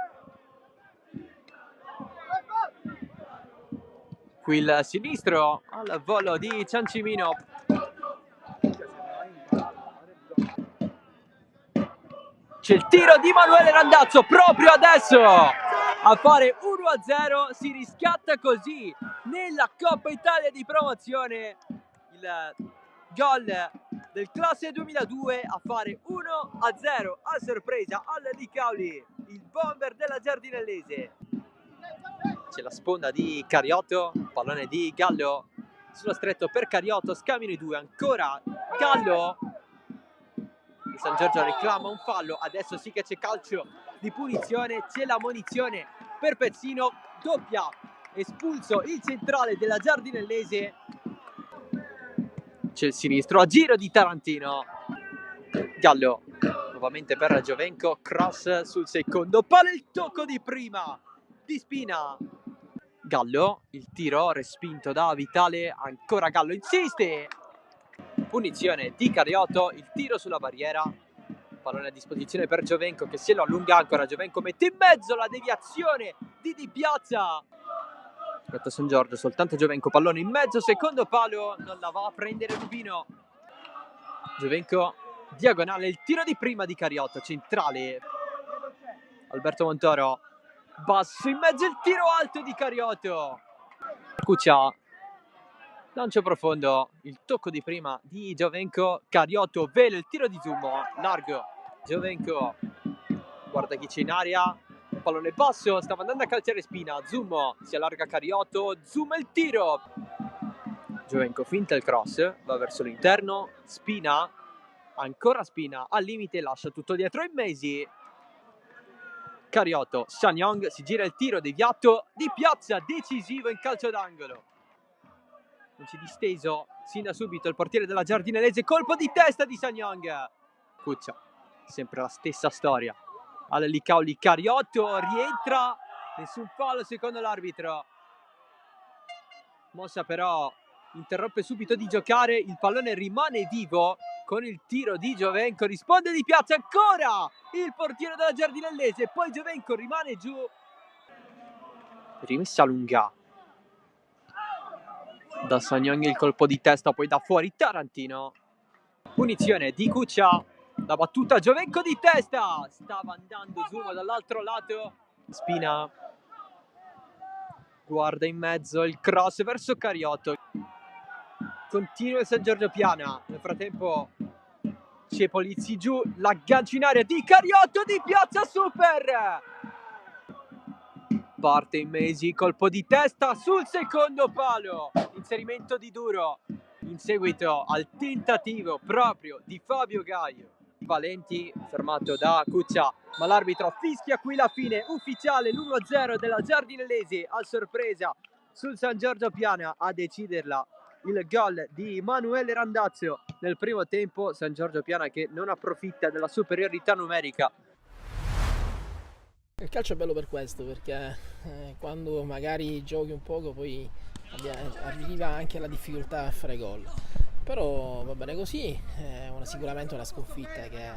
Qui il sinistro al volo di Ciancimino. C'è il tiro di Manuele Randazzo proprio adesso a fare 1-0. Si riscatta così nella Coppa Italia di Promozione il gol del classe 2002 a fare 1-0 a sorpresa al Licauli, il bomber della Giardinellese. C'è la sponda di Cariotto, pallone di Gallo sullo stretto per Cariotto, scambiano i due, ancora Gallo. Il San Giorgio reclama un fallo, adesso sì che c'è calcio di punizione, c'è la munizione per Pezzino, doppia, espulso il centrale della Giardinellese. C'è il sinistro a giro di Tarantino, Gallo nuovamente per Giovenco, cross sul secondo palo, il tocco di prima di Spina. Gallo, il tiro respinto da Vitale, ancora Gallo insiste, punizione di Cariotto, il tiro sulla barriera, pallone a disposizione per Giovenco che se lo allunga ancora, Giovenco mette in mezzo la deviazione di Piazza. Aspetta San Giorgio, soltanto Giovenco, pallone in mezzo, secondo palo, non la va a prendere Rubino. Giovenco, diagonale, il tiro di prima di Cariotto, centrale, Alberto Montoro. Basso in mezzo, il tiro alto di Cariotto. Cuccia, lancio profondo, il tocco di prima di Giovenco. Cariotto, velo, il tiro di Zummo, largo. Giovenco, guarda chi c'è in aria. Pallone basso, stava andando a calciare Spina. Zummo, si allarga Cariotto. Zummo, il tiro. Giovenco finta il cross, va verso l'interno. Spina, ancora Spina, al limite, lascia tutto dietro in Mesi. Cariotto, Sanyong, si gira il tiro deviato di Piazza, decisivo in calcio d'angolo. Non si è disteso sin da subito il portiere della Giardinellese, colpo di testa di Sanyong. Cuccia, sempre la stessa storia. Al Licauli, Cariotto rientra, nessun fallo secondo l'arbitro. Mossa però interrompe subito di giocare, il pallone rimane vivo con il tiro di Giovenco, risponde Di Piazza, ancora il portiere della Giardinellese, poi Giovenco rimane giù, rimessa lunga da Sagnoni, il colpo di testa, poi da fuori Tarantino, punizione di Cuccia, la battuta Giovenco di testa, stava andando Zuma dall'altro lato, Spina guarda in mezzo, il cross verso Cariotto, continua il San Giorgio Piana, nel frattempo c'è Polizzi giù, l'aggancio in area di Cariotto, Di Piazza super, parte in Mesi, colpo di testa sul secondo palo, inserimento di Duro in seguito al tentativo proprio di Fabio Gaio. Valenti fermato da Cuccia, ma l'arbitro fischia qui la fine ufficiale, l'1-0 della Giardinellese a sorpresa sul San Giorgio Piana, a deciderla il gol di Emanuele Randazzo nel primo tempo. San Giorgio Piana che non approfitta della superiorità numerica. Il calcio è bello per questo, perché quando magari giochi un poco poi arriva anche la difficoltà a fare gol, però va bene così, è sicuramente una sconfitta che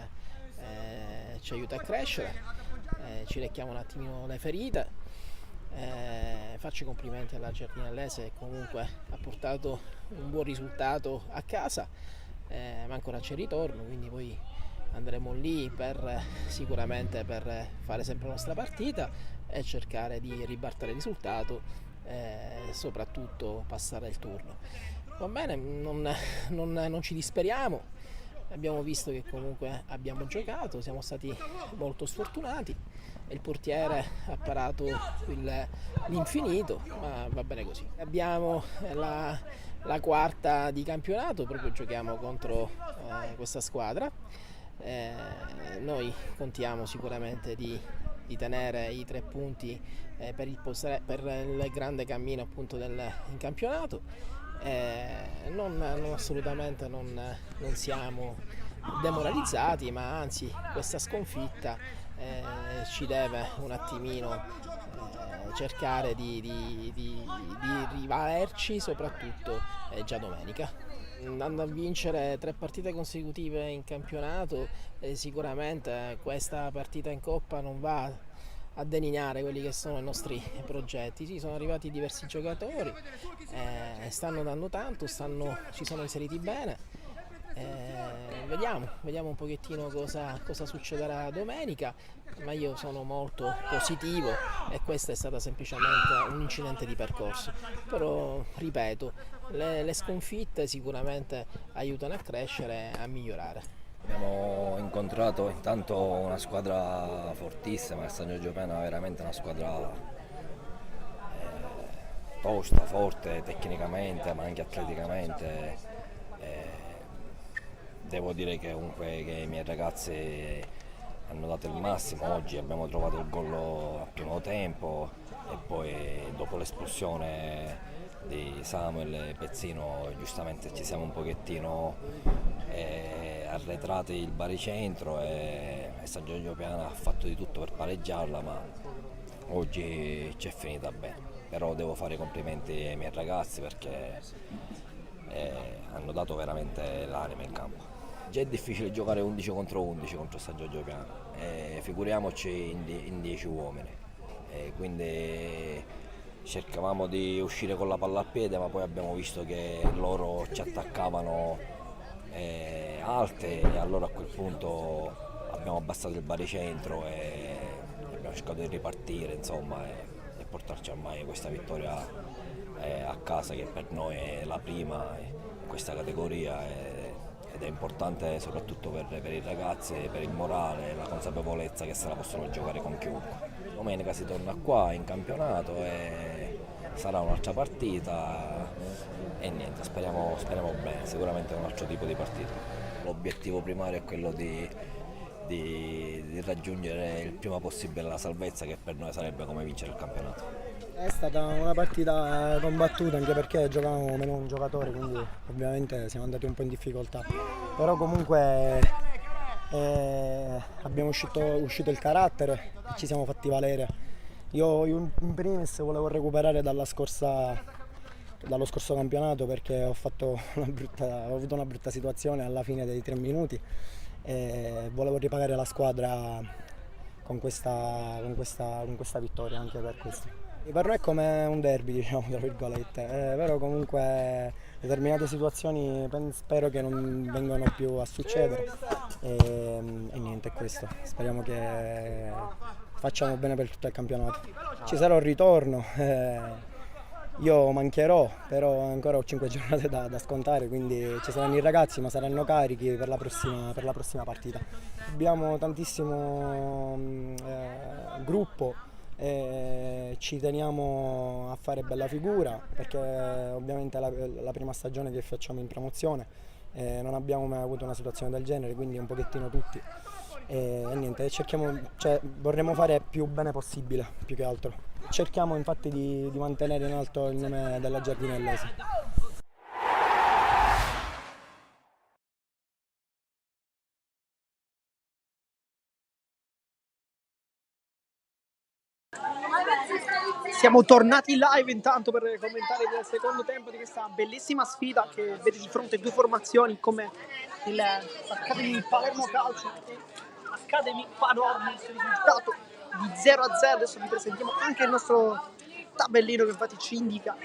ci aiuta a crescere, ci lecchiamo un attimino le ferite, faccio i complimenti alla Giardinellese che comunque ha portato un buon risultato a casa, ma ancora c'è il ritorno, quindi poi andremo lì sicuramente per fare sempre la nostra partita e cercare di ribaltare il risultato e soprattutto passare il turno. Va bene, non ci disperiamo, abbiamo visto che comunque abbiamo giocato, siamo stati molto sfortunati e il portiere ha parato l'infinito, ma va bene così. Abbiamo la quarta di campionato, proprio giochiamo contro questa squadra. Noi contiamo sicuramente di tenere i 3 punti per il grande cammino appunto in campionato. Assolutamente non siamo demoralizzati, ma anzi questa sconfitta ci deve un attimino cercare di rivalerci, soprattutto già domenica. Andando a vincere 3 partite consecutive in campionato, sicuramente questa partita in Coppa non va a delineare quelli che sono i nostri progetti. Sì, sono arrivati diversi giocatori, stanno dando tanto, si sono inseriti bene, vediamo un pochettino cosa succederà domenica, ma io sono molto positivo e questa è stata semplicemente un incidente di percorso, però ripeto, le sconfitte sicuramente aiutano a crescere e a migliorare. Abbiamo incontrato intanto una squadra fortissima, il San Giorgio Piana è veramente una squadra tosta, forte tecnicamente ma anche atleticamente. Devo dire che comunque che i miei ragazzi hanno dato il massimo. Oggi abbiamo trovato il gol al primo tempo e poi dopo l'espulsione di Samuel e Pezzino giustamente ci siamo un pochettino arretrati il baricentro e San Giorgio Piana ha fatto di tutto per pareggiarla, ma oggi ci è finita bene. Però devo fare i complimenti ai miei ragazzi perché hanno dato veramente l'anima in campo. Già è difficile giocare 11 contro 11 contro San Giorgio Piana, figuriamoci in 10 uomini, quindi cercavamo di uscire con la palla al piede, ma poi abbiamo visto che loro ci attaccavano alte e allora a quel punto abbiamo abbassato il baricentro e abbiamo cercato di ripartire, insomma, e portarci ormai questa vittoria a casa, che per noi è la prima in questa categoria ed è importante soprattutto per i ragazzi, per il morale, la consapevolezza che se la possono giocare con chiunque. Domenica si torna qua in campionato e sarà un'altra partita e niente, speriamo bene, sicuramente è un altro tipo di partita. L'obiettivo primario è quello di raggiungere il prima possibile la salvezza, che per noi sarebbe come vincere il campionato. È stata una partita combattuta anche perché giocavamo meno un giocatore, quindi ovviamente siamo andati un po' in difficoltà, però comunque abbiamo uscito il carattere e ci siamo fatti valere. Io in primis volevo recuperare dalla scorsa dallo scorso campionato, perché ho avuto una brutta situazione alla fine dei 3 minuti e volevo ripagare la squadra con questa vittoria, anche per questo. Per noi è come un derby, diciamo, tra virgolette, però comunque determinate situazioni spero che non vengano più a succedere e niente, è questo. Speriamo che facciamo bene per tutto il campionato. Ci sarà un ritorno, io mancherò, però ancora ho 5 giornate da scontare, quindi ci saranno i ragazzi, ma saranno carichi per la prossima partita. Abbiamo tantissimo gruppo. Ci teniamo a fare bella figura, perché ovviamente è la prima stagione che facciamo in promozione, non abbiamo mai avuto una situazione del genere, quindi un pochettino tutti e niente, vorremmo fare più bene possibile, più che altro. Cerchiamo infatti di mantenere in alto il nome della Giardinellese. Siamo tornati live intanto per commentare il secondo tempo di questa bellissima sfida che vede di fronte due formazioni come l'Academy Palermo Calcio e l'Academy Panormus, risultato di 0-0. Adesso vi presentiamo anche il nostro tabellino che infatti ci indica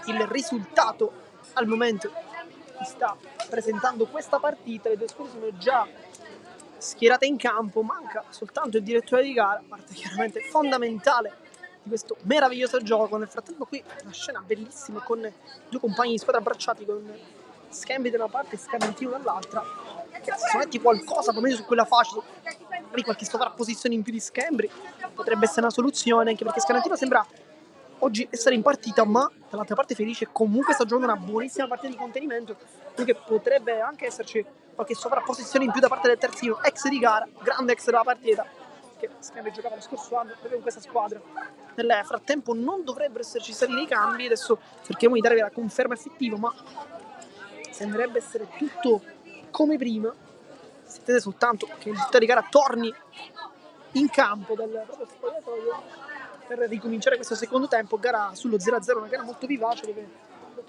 il risultato al momento che sta presentando questa partita. Le due squadre sono già schierate in campo, manca soltanto il direttore di gara, parte chiaramente fondamentale di questo meraviglioso gioco. Nel frattempo qui una scena bellissima con due compagni di squadra abbracciati con Scambi da una parte e Scamantino dall'altra, che se metti qualcosa almeno su quella fascia, magari qualche sovrapposizione in più di Scambri potrebbe essere una soluzione, anche perché Scamantino sembra oggi essere in partita, ma dall'altra parte Felice comunque sta giocando una buonissima partita di contenimento, quindi potrebbe anche esserci qualche sovrapposizione in più da parte del terzino, ex di gara, grande ex della partita, che Scambi giocava lo scorso anno proprio con questa squadra. Nel frattempo non dovrebbero esserci stati dei cambi, adesso cerchiamo di darvi la conferma effettiva, ma sembrerebbe essere tutto come prima. Si attende soltanto che il direttore di gara torni in campo dal proprio spogliatoio per ricominciare questo secondo tempo. Gara sullo 0-0, una gara molto vivace dove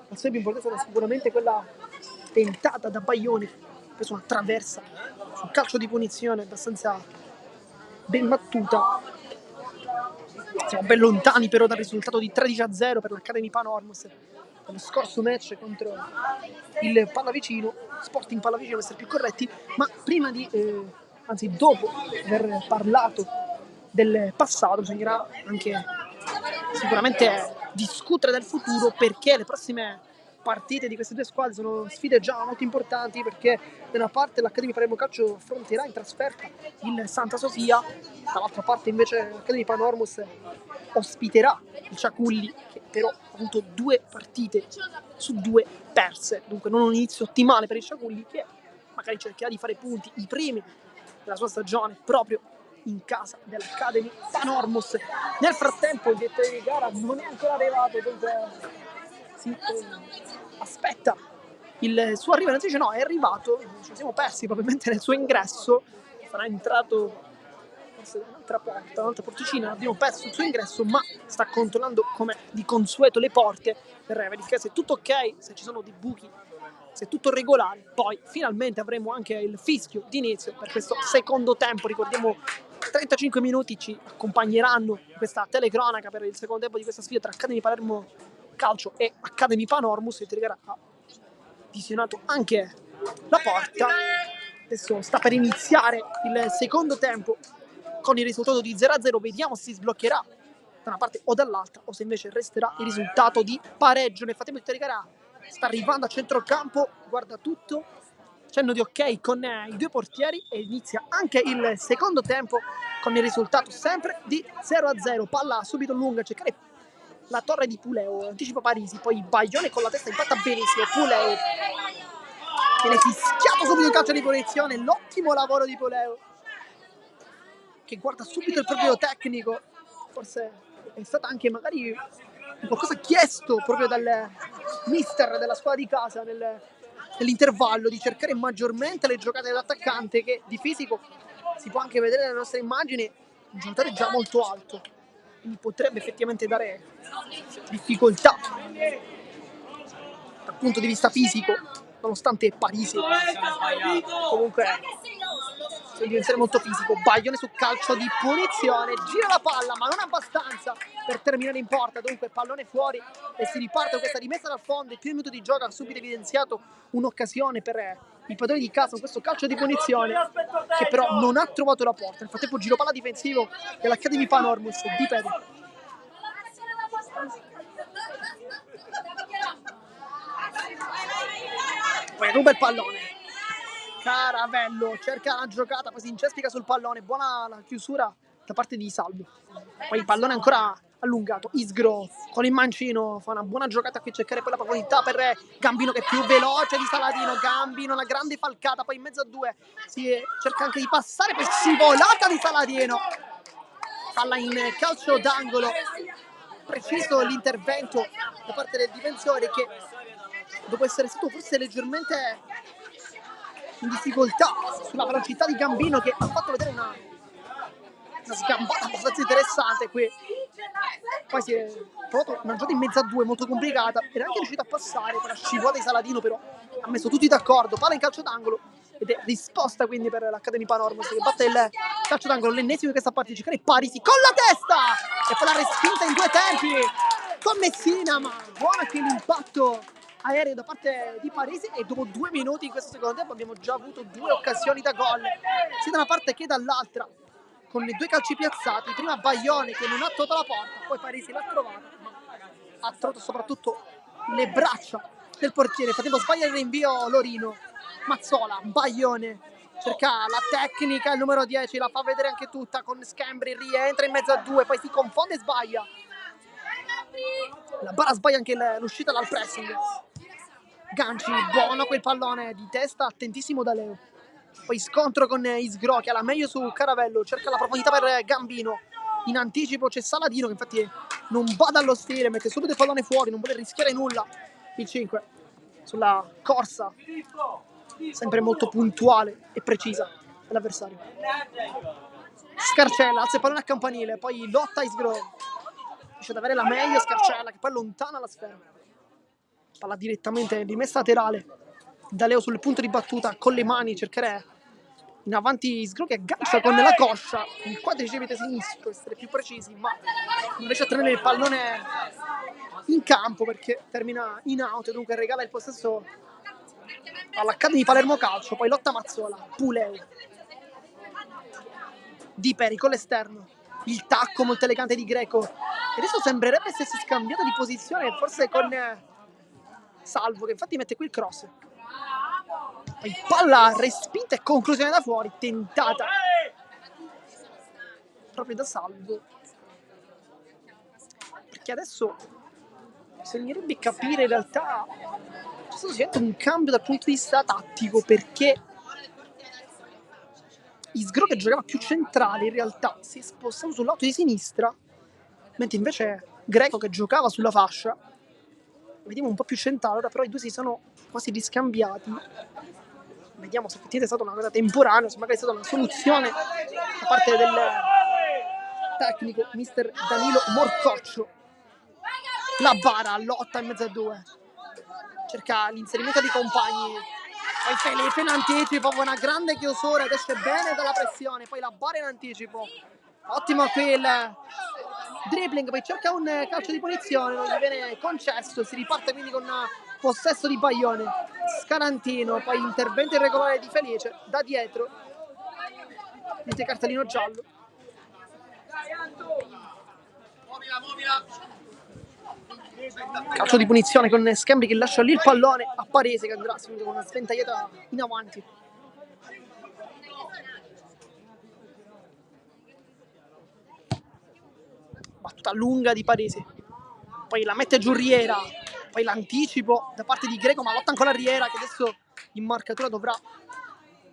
l'azione più importante sarà sicuramente quella tentata da Baglioni, preso una traversa sul calcio di punizione abbastanza ben battuta. Siamo ben lontani però dal risultato di 13-0 per l'Academy Panormus dello scorso match contro il Pallavicino, Sporting Pallavicino per essere più corretti, ma prima dopo aver parlato del passato bisognerà anche sicuramente discutere del futuro, perché le prossime partite di queste due squadre sono sfide già molto importanti, perché da una parte l'Academy Palermo Calcio affronterà in trasferta il Santa Sofia, dall'altra parte invece l'Academy Panormus ospiterà il Ciaculli, che però ha avuto 2 partite su 2 perse, dunque non un inizio ottimale per il Ciaculli, che magari cercherà di fare punti, i primi della sua stagione proprio in casa dell'Academy Panormus. Nel frattempo il direttore di gara non è ancora arrivato, dunque aspetta il suo arrivo. Dice no, è arrivato, ci siamo persi probabilmente nel suo ingresso, sarà entrato forse da un'altra porticina, abbiamo perso il suo ingresso, ma sta controllando come di consueto le porte per verificare se è tutto ok, se ci sono dei buchi, se è tutto regolare. Poi finalmente avremo anche il fischio di inizio per questo secondo tempo. Ricordiamo 35 minuti ci accompagneranno in questa telecronaca per il secondo tempo di questa sfida tra Academy Palermo Calcio e Academy Panormus. Il Trigara ha visionato anche la porta, adesso sta per iniziare il secondo tempo con il risultato di 0-0, vediamo se si sbloccherà da una parte o dall'altra o se invece resterà il risultato di pareggio. Nel frattempo il Trigara sta arrivando a centrocampo, guarda tutto, cenno di ok con i due portieri e inizia anche il secondo tempo con il risultato sempre di 0-0. Palla subito lunga a cercare la torre di Puleo, anticipa Parisi, poi Baglione con la testa impatta benissimo, Puleo viene fischiato subito il calcio di punizione, l'ottimo lavoro di Puleo che guarda subito il proprio tecnico, forse è stata anche magari qualcosa chiesto proprio dal mister della squadra di casa nell'intervallo, di cercare maggiormente le giocate dell'attaccante, che di fisico si può anche vedere nelle nostre immagini un giocatore già molto alto, quindi potrebbe effettivamente dare difficoltà punto di vista fisico, nonostante Parisi comunque deve essere molto fisico. Baglione su calcio di punizione, gira la palla ma non abbastanza per terminare in porta, dunque pallone fuori e si riparte con questa rimessa dal fondo. Il primo minuto di gioco ha subito evidenziato un'occasione per i padroni di casa con questo calcio di punizione che però non ha trovato la porta. Nel frattempo giro palla difensivo dell'Academy Panormus di Pedro. Poi ruba il pallone, Caravello cerca la giocata, poi si incespica sul pallone, buona la chiusura da parte di Salvo. Poi il pallone ancora allungato, Isgro con il mancino fa una buona giocata qui a cercare poi la profondità per Gambino che è più veloce di Saladino. Gambino una grande falcata, poi in mezzo a due cerca anche di passare, poi scivolata di Saladino, palla in calcio d'angolo. Preciso l'intervento da parte del difensore che dopo essere stato forse leggermente in difficoltà sulla velocità di Gambino, che ha fatto vedere una sgambata abbastanza interessante qui. Poi si è provato una giocata in mezzo a due molto complicata, era anche riuscito a passare con la scivolata di Saladino, però ha messo tutti d'accordo, palla in calcio d'angolo ed è risposta quindi per l'Academy Panormus che batte il calcio d'angolo, l'ennesimo di questa partita. Giocare Parisi con la testa e poi la respinta in due tempi con Messina, ma buona qui l'impatto aereo da parte di Parisi. E dopo 2 minuti in questo secondo tempo abbiamo già avuto 2 occasioni da gol sia da una parte che dall'altra, con i 2 calci piazzati, prima Baglione che non ha trovato la porta, poi Parisi l'ha trovata, ma ha trovato soprattutto le braccia del portiere. Fatevo sbagliare il rinvio Lorino, Mazzola, Baglione cerca la tecnica, il numero 10 la fa vedere anche tutta con Scambri, rientra in mezzo a 2, poi si confonde e sbaglia. La bara sbaglia anche l'uscita dal pressing. Ganci, buono quel pallone di testa, attentissimo da Leo. Poi scontro con Isgro che ha la meglio su Caravello, cerca la profondità per Gambino. In anticipo c'è Saladino che infatti non bada allo stile, mette subito il pallone fuori, non vuole rischiare nulla. Il 5 sulla corsa, sempre molto puntuale e precisa l'avversario. Scarcella, alza il pallone a campanile, poi lotta Isgro, riesce ad avere la meglio Scarcella che poi allontana la sfera. Palla direttamente rimessa laterale da Leo sul punto di battuta con le mani, cercare in avanti Isgro che aggancia con la coscia il quadricipite sinistro, essere più precisi, ma non riesce a tenere il pallone in campo perché termina in out e dunque regala il possesso all'Academy Palermo Calcio. Poi lotta Mazzola, Puleu, Di Peri con l'esterno, il tacco molto elegante di Greco e adesso sembrerebbe essersi scambiato di posizione forse con Salvo che infatti mette qui il cross. Poi palla respinta e conclusione da fuori, tentata proprio da Salvo, perché adesso bisognerebbe capire in realtà c'è stato sicuramente un cambio dal punto di vista tattico, perché Isgro che giocava più centrale in realtà si è spostato sul lato di sinistra, mentre invece Greco che giocava sulla fascia vediamo un po' più centrale. Ora però i due si sono quasi riscambiati, vediamo se effettivamente è stata una cosa temporanea, se magari è stata una soluzione da parte del tecnico mister Danilo Morcoccio. La bara lotta in mezzo a 2, cerca l'inserimento di compagni, poi Felipe in anticipo, una grande chiusura ed esce bene dalla pressione, poi la bara in anticipo, ottimo qui il dribbling, poi cerca un calcio di punizione, non gli viene concesso, si riparte quindi con possesso di Baglione. Scarantino, poi intervento irregolare di Felice da dietro, mette cartellino giallo. Calcio di punizione con Scambri che lascia lì il pallone a Parese che andrà con una sventagliata in avanti. Battuta lunga di Parese, poi la mette giù Riera, poi l'anticipo da parte di Greco, ma lotta ancora Riera che adesso in marcatura dovrà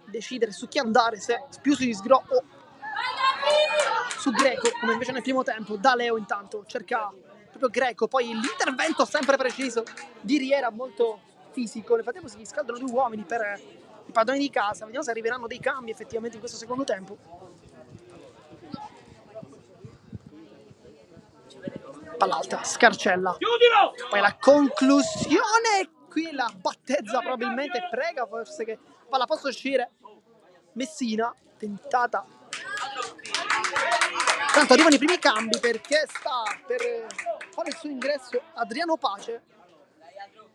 decidere su chi andare, se più su Isgro o su Greco, come invece nel primo tempo. Da Leo intanto cerca proprio Greco, poi l'intervento sempre preciso di Riera, molto fisico. Nel frattempo si riscaldano 2 uomini per i padroni di casa, vediamo se arriveranno dei cambi effettivamente in questo secondo tempo. Palla alta, Scarcella, poi la conclusione qui la battezza probabilmente, prega forse che palla possa uscire. Messina, tentata. Tanto arrivano i primi cambi perché sta per fare il suo ingresso Adriano Pace,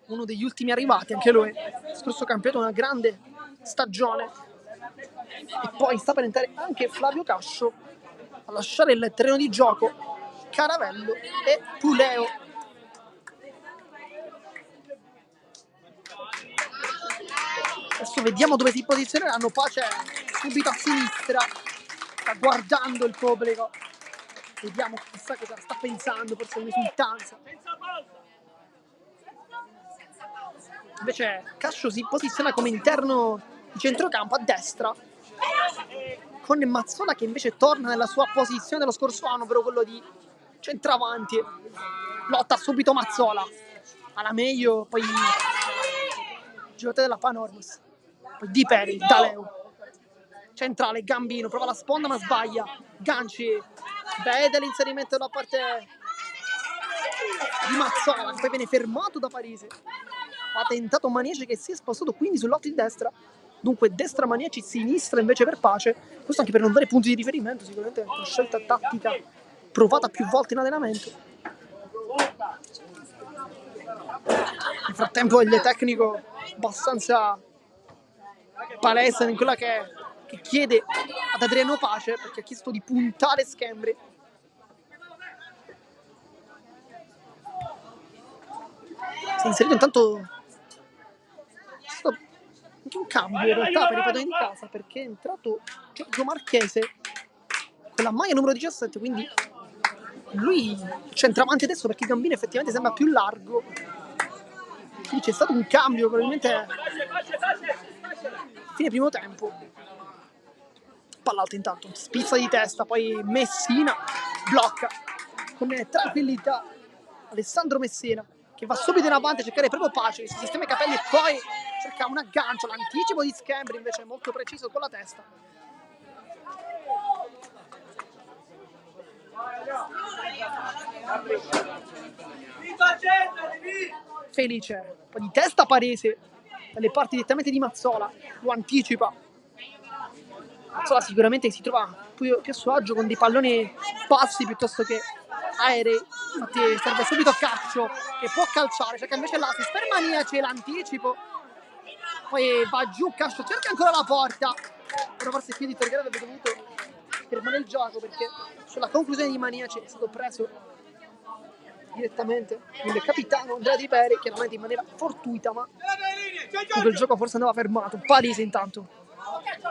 uno degli ultimi arrivati, anche lui. Scorso campionato una grande stagione. E poi sta per entrare anche Flavio Cascio a lasciare il terreno di gioco Caravello e Puleo. Adesso vediamo dove si posizioneranno. Pace subito a sinistra, sta guardando il pubblico, vediamo chissà cosa sta pensando, forse un'esultanza. Invece Cascio si posiziona come interno di centrocampo a destra, con Mazzola che invece torna nella sua posizione dello scorso anno, ovvero quello di centravanti. Lotta subito Mazzola, alla meglio, poi giocatore della Panormus, poi Di Peri, Daleu, centrale, Gambino, prova la sponda ma sbaglia, Ganci, vede l'inserimento da parte di Mazzola, che poi viene fermato da Parisi. Ha tentato Maniaci che si è spostato quindi sull'otto di destra, dunque destra Maniaci, sinistra invece per Pace, questo anche per non dare punti di riferimento, sicuramente una scelta tattica provata più volte in allenamento. Nel frattempo il tecnico abbastanza palese in quella che chiede ad Adriano Pace, perché ha chiesto di puntare Schembri. Si è inserito intanto anche un cambio in realtà per i padroni di casa, perché è entrato Giorgio Marchese con la maglia numero 17, quindi lui centravanti adesso perché Gambino effettivamente sembra più largo, quindi c'è stato un cambio probabilmente a fine primo tempo. Palla alta intanto, spizza di testa, poi Messina blocca con tranquillità Alessandro Messina, che va subito in avanti a cercare proprio Pace, si sistema i capelli e poi cerca un aggancio. L'anticipo di Schembri invece è molto preciso con la testa. Felice, poi di testa Parese, dalle parti direttamente di Mazzola, lo anticipa. Mazzola sicuramente si trova più a suo agio con dei palloni bassi piuttosto che aerei, infatti serve subito Cascio che può calciare, cerca invece l'assist per Maniaci, l'anticipo, poi va giù Cascio, cerca ancora la porta, però forse qui di Torgare avrebbe dovuto fermare il gioco perché sulla conclusione di Maniaci è stato preso direttamente il capitano Andrea Di Peri, chiaramente in maniera fortuita, ma il gioco forse andava fermato. Parisi intanto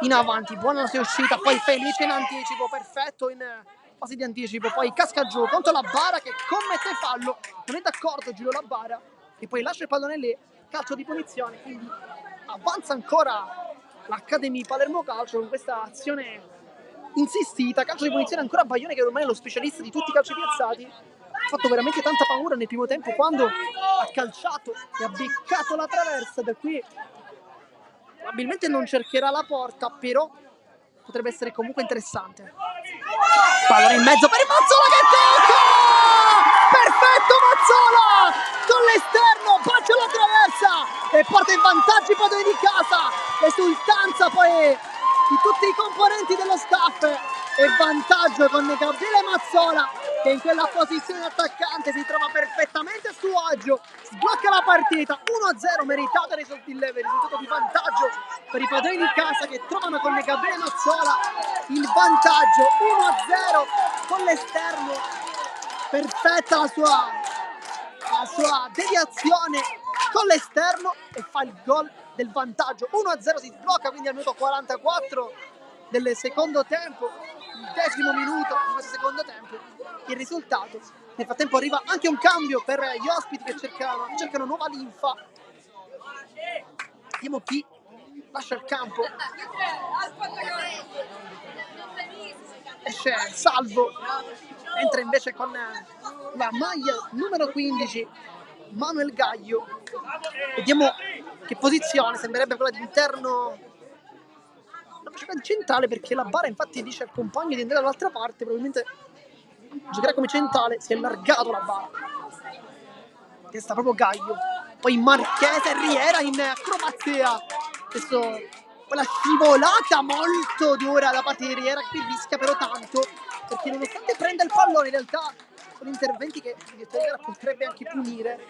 in avanti, buona la sua uscita, poi Felice in anticipo, perfetto in fase di anticipo, poi casca giù contro la Bara che commette fallo, non è d'accordo Giulio La Bara, e poi lascia il pallone lì, calcio di punizione, quindi avanza ancora l'Academy Palermo Calcio con questa azione insistita, calcio di punizione ancora a Baglione che ormai è lo specialista di tutti i calci piazzati. Ha fatto veramente tanta paura nel primo tempo quando ha calciato e ha beccato la traversa, da qui probabilmente non cercherà la porta, però potrebbe essere comunque interessante. Pallone in mezzo per Mazzola che tocca! Perfetto Mazzola! Con l'esterno, bacia la traversa e porta in vantaggio i padroni di casa. Esultanza poi di tutti i componenti dello staff e vantaggio con Gabriele Mazzola che in quella posizione attaccante si trova perfettamente a suo agio, sblocca la partita, 1-0 meritato risultato di vantaggio per i padroni di casa che trovano con Gabriele Mazzola il vantaggio, 1-0 con l'esterno, perfetta la sua deviazione con l'esterno e fa il gol del vantaggio, 1-0 si sblocca quindi al minuto 44 del secondo tempo, il 10° minuto di questo secondo tempo, il risultato. Nel frattempo arriva anche un cambio per gli ospiti che cercano nuova linfa. Vediamo chi lascia il campo. Esce Salvo, entra invece con la maglia numero 15 Manuel Gaglio. Vediamo che posizione, sembrerebbe quella di interno centrale, perché la Bara infatti dice al compagno di andare dall'altra parte, probabilmente giocherà come centrale, si è allargato la Bara, che sta proprio Gaglio, poi Marchese, Riera in acrobazia, adesso quella scivolata molto dura da parte di Riera, che rischia però tanto, perché nonostante prenda il pallone in realtà sono interventi che il direttore di gara potrebbe anche punire.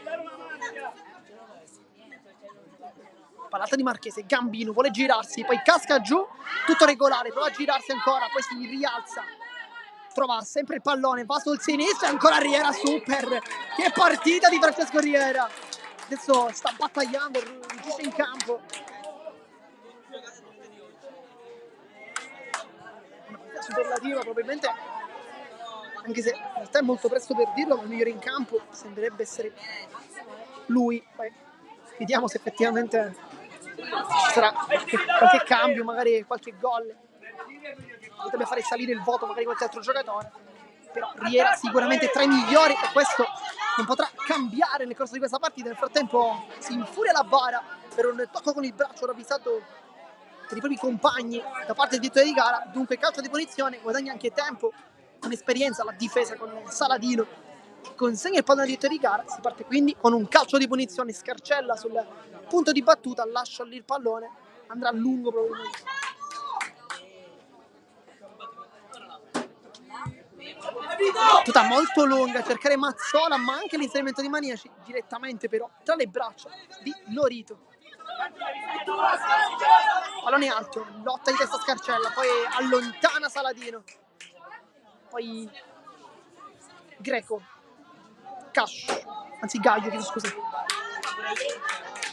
Pallata di Marchese, Gambino vuole girarsi, poi casca giù, tutto regolare, prova a girarsi ancora, poi si rialza, trova sempre il pallone, va sul sinistro e ancora Riera, super, che partita di Francesco Riera, adesso sta battagliando, riuscisse in campo. Una partita superlativa probabilmente, anche se in realtà è molto presto per dirlo, ma il migliore in campo sembrerebbe essere lui. Poi vediamo se effettivamente ci sarà qualche cambio, magari qualche gol, potrebbe fare salire il voto magari qualche altro giocatore, però Riera sicuramente tra i migliori e questo non potrà cambiare nel corso di questa partita. Nel frattempo si infuria la bara per un tocco con il braccio ravvisato per i propri compagni da parte del direttore di gara, dunque calcio di punizione, guadagna anche tempo con esperienza la difesa con Saladino, consegna il pallone al direttore di gara. Si parte quindi con un calcio di punizione, Scarcella sul punto di battuta, lascia lì il pallone, andrà a lungo probabilmente. Battuta molto lunga a cercare Mazzola, ma anche l'inserimento di Maniaci direttamente però tra le braccia di Lorito. Pallone alto, lotta di testa Scarcella, poi allontana Saladino, poi Greco, Gaio, chiedo scusa.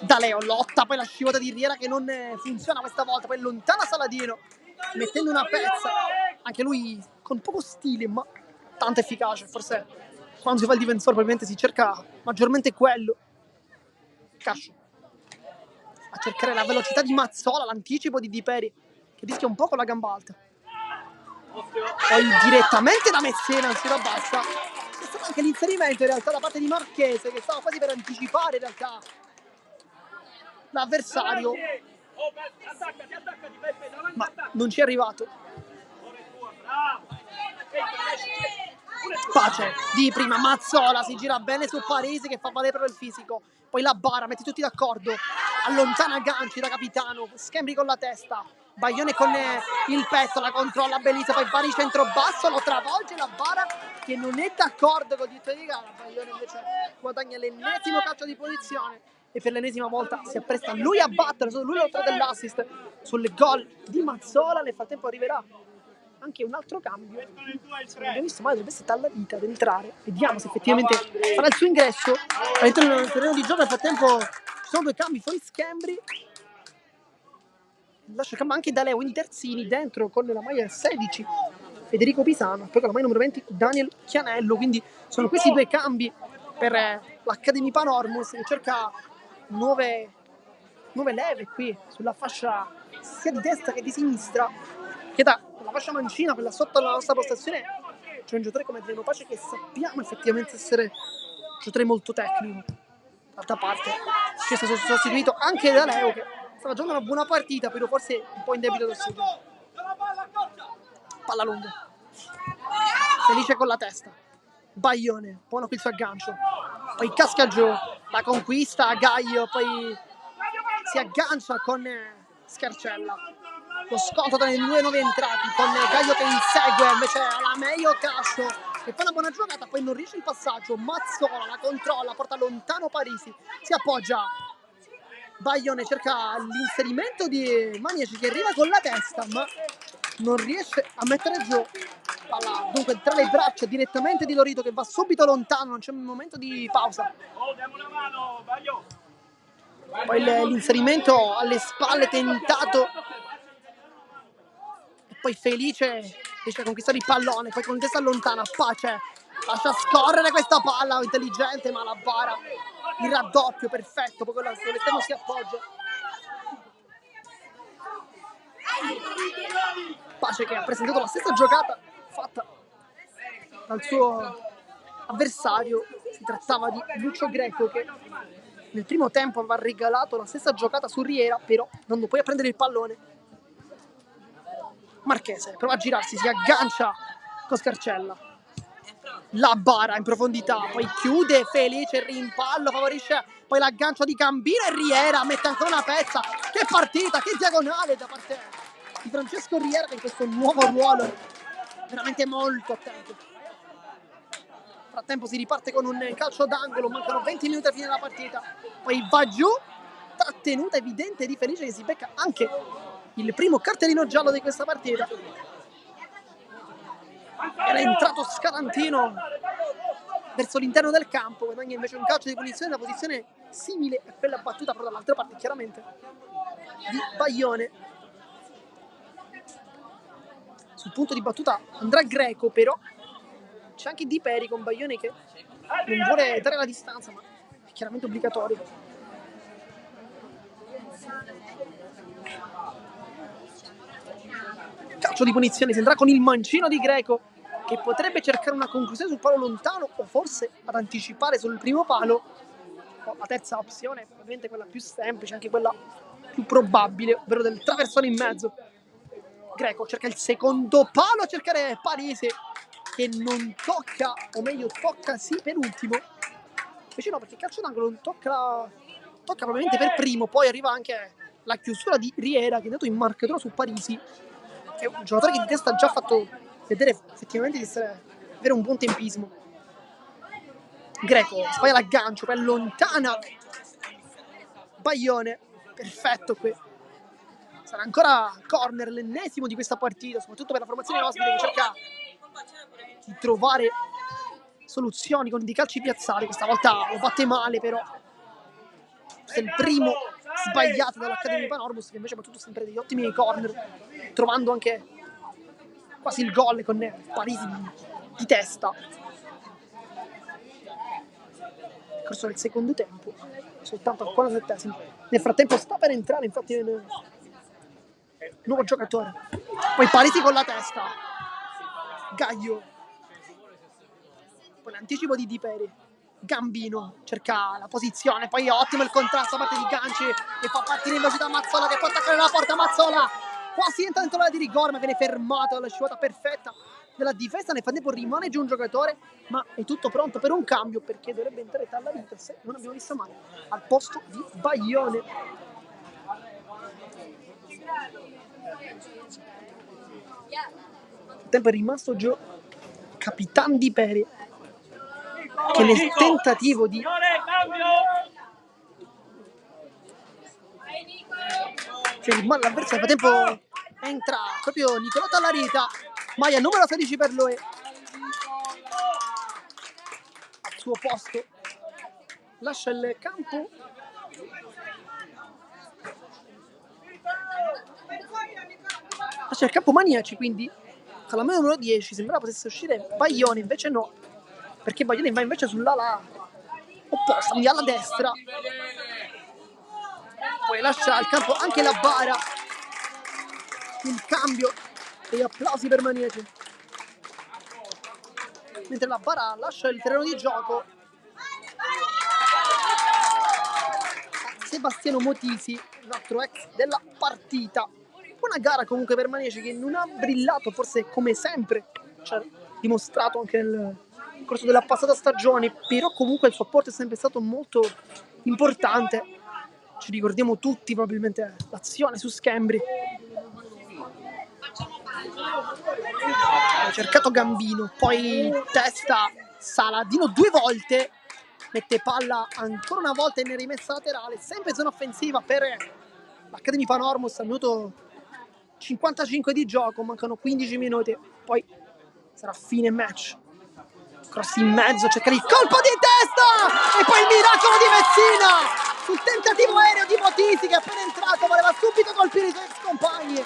D'Aleo lotta, poi la scivolata di Riera che non funziona questa volta, poi allontana Saladino mettendo una pezza, anche lui con poco stile ma tanto efficace. Forse quando si fa il difensore probabilmente si cerca maggiormente quello. Cascio a cercare la velocità di Mazzola, l'anticipo di Di Peri che rischia un po' con la gamba alta, poi direttamente da Messena non si abbassa. C'è stato anche l'inserimento in realtà da parte di Marchese che stava quasi per anticipare in realtà l'avversario, ma non ci è arrivato. Pace di prima, Mazzola si gira bene su Parisi che fa valere però il fisico, poi la bara, metti tutti d'accordo, allontana Ganci da capitano, Schembri con la testa, Baglione con il petto, la controlla bellissima, poi Bari centro basso, lo travolge la bara che non è d'accordo con il direttore di gara. Baglione invece guadagna l'ennesimo calcio di punizione e per l'ennesima volta si appresta lui a battere, solo lui l'autora dell'assist sul gol di Mazzola. Nel frattempo arriverà anche un altro cambio, abbiamo visto, ma dovrebbe essere Tallavita ad entrare, vediamo se effettivamente farà il suo ingresso all'interno del terreno di gioco. Nel frattempo ci sono due cambi, fuori Schembri, lascia il cambio anche D'Aleo, quindi terzini dentro con la maglia 16 Federico Pisano, poi con la maglia numero 20 Daniel Chianello, quindi sono questi due cambi per l'Academy Panormus che cerca nuove leve qui sulla fascia sia di destra che di sinistra, che da la fascia mancina, quella sotto la nostra postazione, c'è un giocatore come Adriano Pace che sappiamo effettivamente essere un giocatore molto tecnico. D'altra parte ci è stato sostituito anche da Leo che stava giocando una buona partita, però forse un po' in debito d'ossigeno. Palla lunga, Felice con la testa, Baglione, buono qui il suo aggancio, poi casca giù, la conquista a Gaio, poi si aggancia con Scarcella, lo scontro tra i due nuovi entrati con Gaio che insegue, invece alla meglio Cascio che fa una buona giocata, poi non riesce il passaggio, Mazzola la controlla, porta lontano Parisi, si appoggia, Baglione cerca l'inserimento di Maniaci che arriva con la testa ma non riesce a mettere giù palla, dunque tra le braccia direttamente di Lorito che va subito lontano, non c'è un momento di pausa. Poi l'inserimento alle spalle tentato e poi Felice riesce a conquistare il pallone, poi con testa lontana Pace lascia scorrere questa palla intelligente ma la bara, il raddoppio perfetto, poi con l'esterno si appoggia. Pace che ha presentato la stessa giocata fatta dal suo avversario, si trattava di Lucio Greco che nel primo tempo aveva regalato la stessa giocata su Riera, però andando poi a prendere il pallone. Marchese prova a girarsi, si aggancia con Scarcella, la bara in profondità, poi chiude felice il rimpallo, favorisce poi l'aggancio di Gambino e Riera mette ancora una pezza. Che partita, che diagonale da parte di Francesco Riera, che in questo nuovo ruolo veramente molto attento. Nel frattempo si riparte con un calcio d'angolo, mancano 20 minuti alla fine della partita, poi va giù, trattenuta evidente di Felice, che si becca anche il primo cartellino giallo di questa partita. Era entrato Scarantino verso l'interno del campo, guadagna invece un calcio di punizione in una posizione simile a quella battuta però dall'altra parte chiaramente di Baglione. Sul punto di battuta andrà Greco, però c'è anche Di Peri con Baglione che non vuole dare la distanza, ma è chiaramente obbligatorio. Calcio di punizione, si andrà con il mancino di Greco, che potrebbe cercare una conclusione sul palo lontano o forse ad anticipare sul primo palo. La terza opzione è probabilmente quella più semplice, anche quella più probabile, ovvero del traversone in mezzo. Greco cerca il secondo palo a cercare Parisi, che non tocca, o meglio tocca sì per ultimo. Invece no, perché il calcio d'angolo non tocca probabilmente per primo, poi arriva anche la chiusura di Riera, che è andato in marcatura su Parisi, che è un giocatore che di testa ha già fatto vedere effettivamente di avere un buon tempismo. Greco sbaglia l'aggancio, poi allontana Baglione, perfetto qui. Sarà ancora corner, l'ennesimo di questa partita, soprattutto per la formazione ospite che cerca di trovare soluzioni con dei calci piazzati. Questa volta lo batte male, però è il primo sbagliato dall'Accademia Panormus, che invece ha battuto sempre degli ottimi corner, trovando anche quasi il gol con Parisi di testa. Nel corso del secondo tempo, soltanto al 47esimo. Nel frattempo sta per entrare infatti il nuovo giocatore. Poi Parisi con la testa, Gaglio, poi l'anticipo di Di Peri, Gambino cerca la posizione, poi ottimo il contrasto da parte di Ganci, che fa partire in velocità Mazzola, che può attaccare la porta. Mazzola quasi entra dentro l'area di rigore, ma viene fermato dalla scivolata perfetta della difesa. Nel frattempo rimane giù un giocatore, ma è tutto pronto per un cambio, perché dovrebbe entrare Tallavita, se non abbiamo visto male, al posto di Baglione. Nel tempo è rimasto giù Capitan Di Peri, che nel tentativo di fermare l'avversario, nel frattempo entra proprio Nicolò Tallarita, maglia numero 16 per lui, al suo posto lascia il campo Maniaci, quindi con la numero 10 sembrava potesse uscire Baglione, invece no, perché Baglione va invece sull'ala opposta, quindi alla destra. Poi lascia il campo anche la bara, il cambio e gli applausi per Maniaci, mentre la bara lascia il terreno di gioco a Sebastiano Motisi, l'altro ex della partita. Una gara comunque per Maniaci che non ha brillato, forse come sempre ci ha dimostrato anche nel corso della passata stagione, però comunque il suo apporto è sempre stato molto importante. Ci ricordiamo tutti probabilmente l'azione su Schembri. Ha cercato Gambino, poi testa Saladino 2 volte, mette palla ancora una volta in rimessa laterale, sempre zona offensiva per l'Accademia Panormus. Al minuto 55 di gioco, mancano 15 minuti, poi sarà fine match. Cross in mezzo, cerca il colpo di testa e poi il miracolo di Messina sul tentativo aereo di Motisi, che appena entrato voleva subito colpire i suoi ex compagni,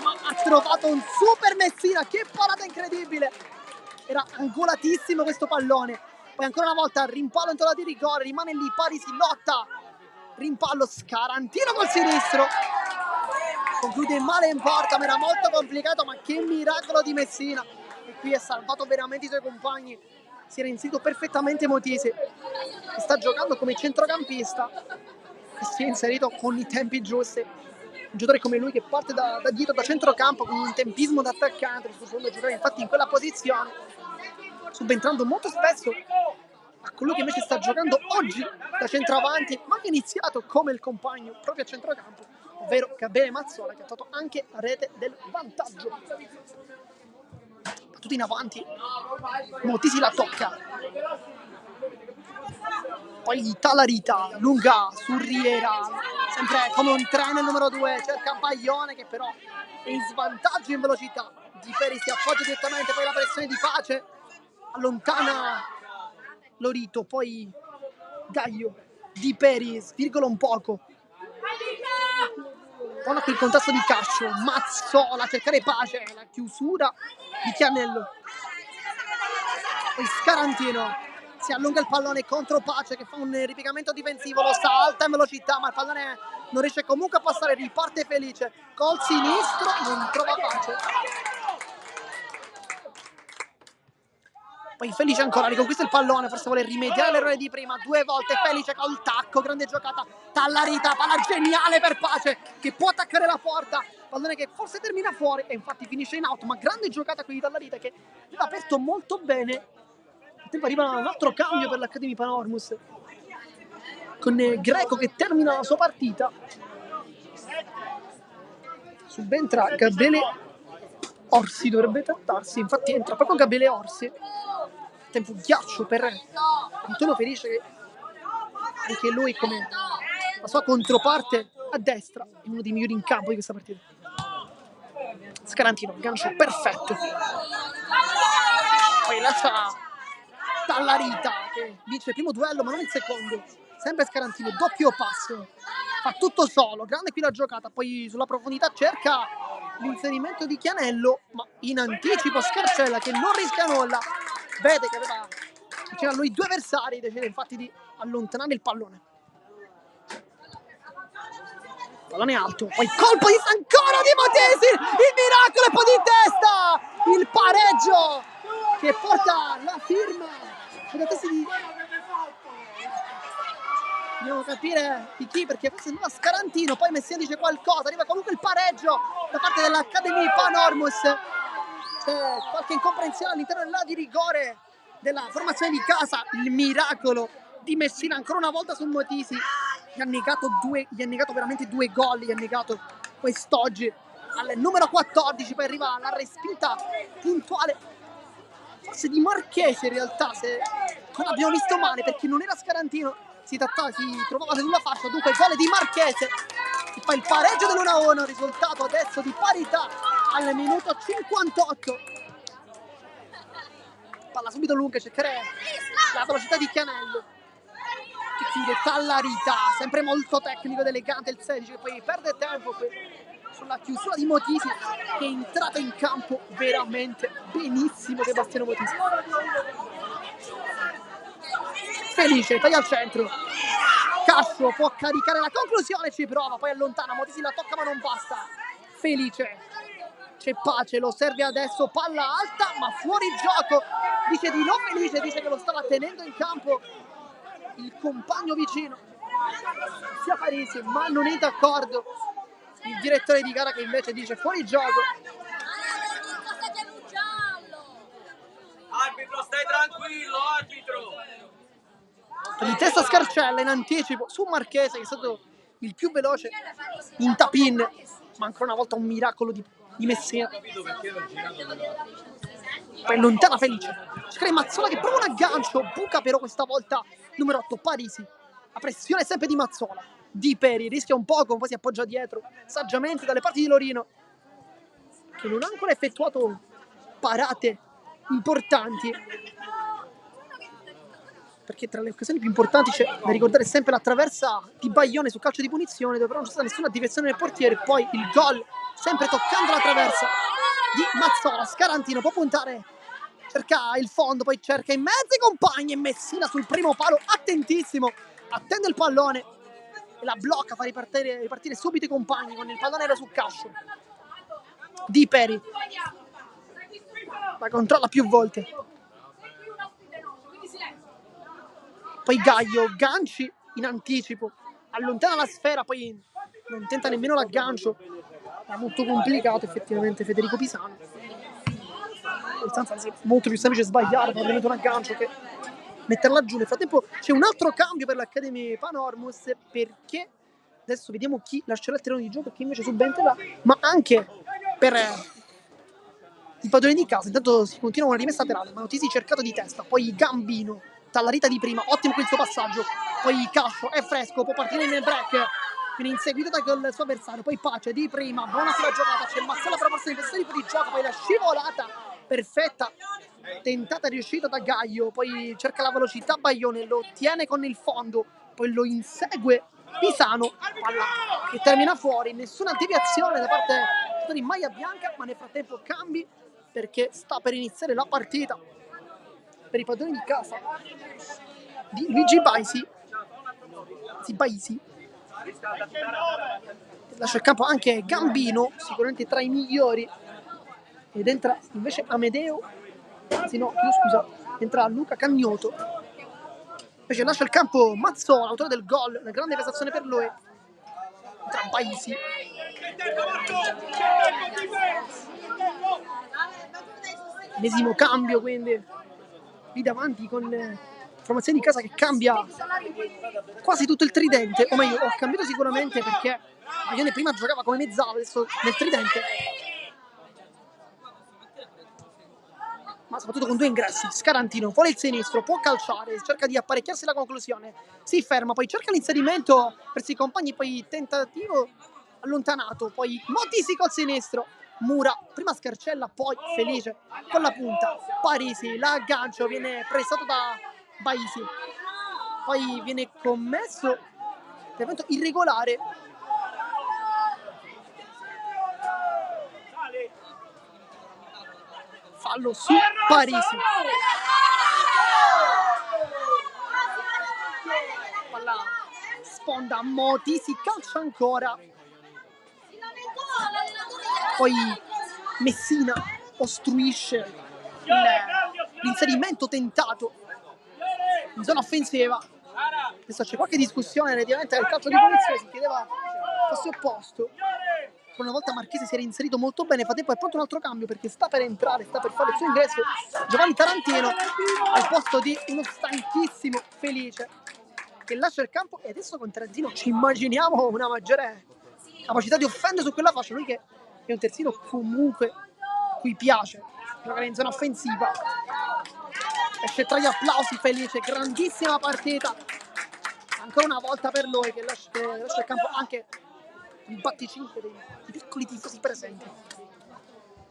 ma ha trovato un super Messina. Che parata incredibile, era angolatissimo questo pallone. Poi ancora una volta rimpallo in zona di rigore, rimane lì Parisi, lotta, rimpallo Scarantino col sinistro, conclude male in porta, ma era molto complicato. Ma che miracolo di Messina, e qui ha salvato veramente i suoi compagni. Si era inserito perfettamente Motisi, che sta giocando come centrocampista e si è inserito con i tempi giusti. Un giocatore come lui che parte da dietro, da centrocampo, con un tempismo da attaccante, sto giocare infatti in quella posizione. subentrando molto spesso a colui che invece sta giocando oggi da centravanti, ma che ha iniziato come il compagno proprio a centrocampo, ovvero Gabriele Mazzola, che ha fatto anche la rete del vantaggio. Tutti in avanti, Motisi la tocca, poi Talarita, lunga su Riera, sempre come un treno il numero 2, cerca Baglione che però è in svantaggio in velocità. Di Peri si appoggia direttamente, poi la pressione di Pace allontana Lorito, poi Gaglio, Di Peri svirgola un poco, buono qui il contesto di Cascio, Mazzola a cercare Pace, la chiusura di Chianello, poi Scarantino si allunga il pallone contro Pace che fa un ripiegamento difensivo, lo salta in velocità ma il pallone non riesce comunque a passare, riparte Felice col sinistro, non trova Pace, poi Felice ancora riconquista il pallone, forse vuole rimediare l'errore di prima, 2 volte Felice col tacco, grande giocata, Tallarita, palla geniale per Pace che può attaccare la porta, pallone che forse termina fuori e infatti finisce in out, ma grande giocata qui di Tallarita che aveva aperto molto bene. Nel tempo arriva un altro cambio per l'Academy Panormus con Greco che termina la sua partita, subentra Gabriele Orsi, dovrebbe trattarsi, infatti entra proprio Gabriele Orsi, tempo ghiaccio per Antonio Felice che anche lui come la sua controparte a destra è uno dei migliori in campo di questa partita. Scarantino, gancio perfetto, poi lascia Tallarita che vince il primo duello ma non il secondo, sempre Scarantino, doppio passo, fa tutto solo, grande qui la giocata, poi sulla profondità cerca l'inserimento di Chianello ma in anticipo Scarcella che non rischia nulla, vede che aveva vicino a lui 2 avversari, decide infatti di allontanare il pallone. Pallone alto, poi colpo di ancora di Motesi, il miracolo e poi di testa, il pareggio che porta la firma. Dobbiamo capire di chi, perché forse non Scarantino, poi Messina dice qualcosa, arriva comunque il pareggio da parte dell'Academy Panormus. C'è qualche incomprensione all'interno dell'area di rigore della formazione di casa, il miracolo di Messina ancora una volta su Motisi, gli ha negato veramente 2 gol, gli ha negato quest'oggi al numero 14, poi arriva la respinta puntuale forse di Marchese in realtà, se non abbiamo visto male perché non era Scarantino, si trovava sulla fascia, dunque il gol di Marchese e poi il pareggio dell'1-1, risultato adesso di parità al minuto 58. Palla subito lunga, cercare la velocità di Chianello che chiude, Tallarita sempre molto tecnico ed elegante il 16 che poi perde tempo sulla chiusura di Motisi che è entrato in campo veramente benissimo Sebastiano Motisi. Felice, taglia al centro, Cascio può caricare la conclusione, ci prova, poi allontana, Motisi la tocca ma non basta, Felice, c'è Pace, lo serve adesso, palla alta ma fuori gioco, dice di no Felice, dice che lo stava tenendo in campo il compagno vicino, sia Parisi, ma non è d'accordo il direttore di gara che invece dice fuori gioco. Arbitro, stai tranquillo, arbitro! Di testa Scarcella in anticipo su Marchese che è stato il più veloce in tap-in, ma ancora una volta un miracolo di Messina. Poi lontana Felice, cerca Mazzola che prova un aggancio, buca però questa volta numero 8 Parisi, la pressione sempre di Mazzola, Di Peri rischia un poco, poi si appoggia dietro saggiamente dalle parti di Lorino che non ha ancora effettuato parate importanti, perché tra le occasioni più importanti c'è da ricordare sempre la traversa di Baglione su calcio di punizione dove però non c'è stata nessuna direzione del portiere, poi il gol sempre toccando la traversa di Mazzola. Scarantino può puntare, cerca il fondo, poi cerca in mezzo i compagni e Messina sul primo palo attentissimo, attende il pallone e la blocca, fa ripartire subito i compagni con il pallone era su Cascio. Di Peri la controlla più volte, poi Gaglio, ganci in anticipo, allontana la sfera, poi non tenta nemmeno l'aggancio, è molto complicato effettivamente Federico Pisano. distanza è molto più semplice sbagliare, probabilmente un aggancio che metterla giù. Nel frattempo c'è un altro cambio per l'Academy Panormus, perché adesso vediamo chi lascerà il terreno di gioco e chi invece subentrerà, ma anche per i padroni di casa. Intanto si continua una rimessa laterale, Mautisi cercato di testa, poi Gambino, Tallarita di prima, ottimo qui il suo passaggio, poi Cascio è fresco, può partire nel break, viene inseguito dal suo avversario, poi Pace di prima, buona sulla giocata, c'è Mazzella per la porzione di possessione di fuori gioco, poi la scivolata perfetta, tentata riuscita da Gaio, poi cerca la velocità Baione, lo tiene con il fondo, poi lo insegue Pisano, palla che termina fuori, nessuna deviazione da parte di maglia bianca, ma nel frattempo cambi perché sta per iniziare la partita per i padroni di casa di Luigi Baisi. Lascia il campo anche Gambino, sicuramente tra i migliori, ed entra invece Amedeo, entra Luca Cagnoto. Invece lascia il campo Mazzola, autore del gol, una grande prestazione per lui. Entra Baisi. Ennesimo cambio, quindi lì davanti con formazione di casa che cambia quasi tutto il tridente, o meglio, ho cambiato sicuramente perché Baglione prima giocava come mezzala, adesso nel tridente, ma soprattutto con due ingressi. Scarantino vuole il sinistro, può calciare, cerca di apparecchiarsi la conclusione, si ferma, poi cerca l'inserimento verso i compagni, poi tentativo allontanato, poi Motisi col sinistro, Mura, prima scarcella, poi Felice con la punta, Parisi, l'aggancio viene pressato da Baisi, poi viene commesso intervento irregolare, fallo su Parisi, palla sponda, Motisi calcia ancora, poi Messina ostruisce l'inserimento tentato in zona offensiva. Adesso c'è qualche discussione relativamente al calcio di punizione, si chiedeva fosse opposto. Per una volta Marchesi si era inserito molto bene, fa tempo è pronto un altro cambio perché sta per entrare, sta per fare il suo ingresso Giovanni Tarantino al posto di uno stanchissimo Felice che lascia il campo, e adesso con Tarantino ci immaginiamo una maggiore capacità di offendere su quella fascia, lui che è un terzino comunque cui piace giocare in zona offensiva. Esce tra gli applausi Felice, grandissima partita ancora una volta per lui che lascia il campo anche il batticinque dei piccoli tifosi presenti.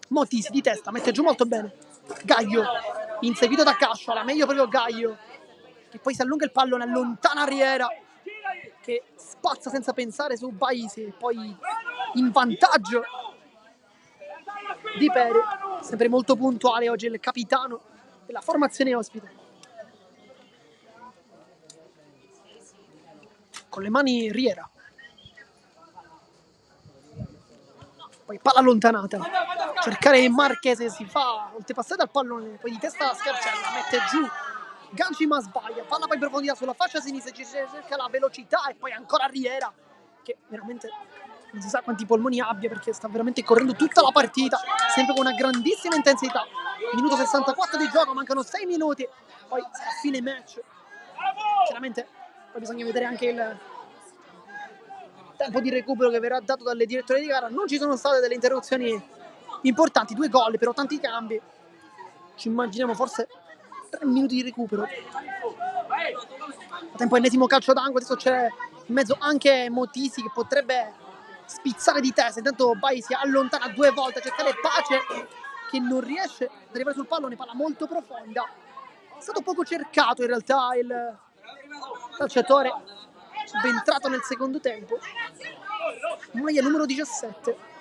Motisi di testa, mette giù molto bene Gaio, inseguito da Cascio, alla meglio proprio Gaio che poi si allunga il pallone, allontana Riera che spazza senza pensare su Baisi, poi in vantaggio Di Peri, sempre molto puntuale oggi il capitano della formazione ospite. Con le mani Riera, poi palla allontanata, cercare Marchese, si fa oltrepassare dal pallone, poi di testa Scarcella, mette giù Ganci ma sbaglia, palla poi in profondità sulla fascia sinistra, cerca la velocità e poi ancora Riera che veramente non si sa quanti polmoni abbia perché sta veramente correndo tutta la partita, sempre con una grandissima intensità. Minuto 64 di gioco, mancano 6 minuti, poi sarà fine match. Chiaramente poi bisogna vedere anche il tempo di recupero che verrà dato dalle direttori di gara. Non ci sono state delle interruzioni importanti, 2 gol però tanti cambi, ci immaginiamo forse 3 minuti di recupero. A tempo ennesimo calcio d'angolo, adesso c'è in mezzo anche Motisi che potrebbe spizzare di testa, intanto Bai si allontana 2 volte a cercare Pace che non riesce ad arrivare sul pallone, palla molto profonda, è stato poco cercato in realtà il calciatore subentrato nel secondo tempo, maglia numero 17.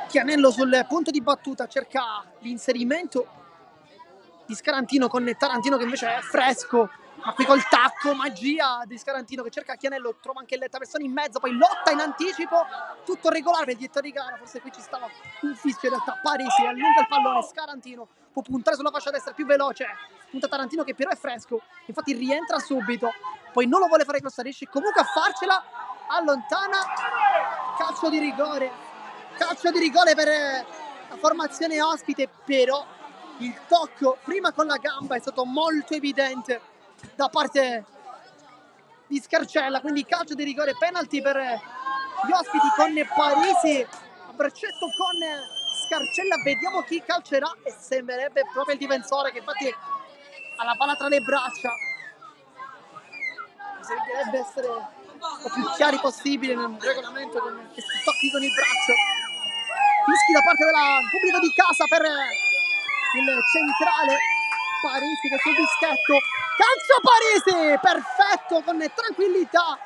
Chianello sul punto di battuta cerca l'inserimento di Scarantino con Tarantino che invece è fresco, ma qui col tacco, magia di Scarantino che cerca Chianello, trova anche il traversone in mezzo, poi lotta in anticipo, tutto regolare per il direttore di gara, forse qui ci stava un fischio in realtà. Parisi allunga il pallone, Scarantino può puntare sulla fascia destra più veloce, punta Tarantino che però è fresco, infatti rientra subito, poi non lo vuole fare crossare, riesce comunque a farcela, allontana, calcio di rigore calcio di rigore per la formazione ospite, però il tocco prima con la gamba è stato molto evidente da parte di Scarcella, quindi calcio di rigore, penalty per gli ospiti con Parisi, a braccetto con Scarcella. Vediamo chi calcerà e sembrerebbe proprio il difensore che infatti ha la palla tra le braccia. Bisognerebbe essere un po' più chiari possibile nel regolamento con questi tocchi con il braccio. Fischi da parte del pubblico di casa per il centrale. Parisi che sul dischetto, calcio Parisi, perfetto, con tranquillità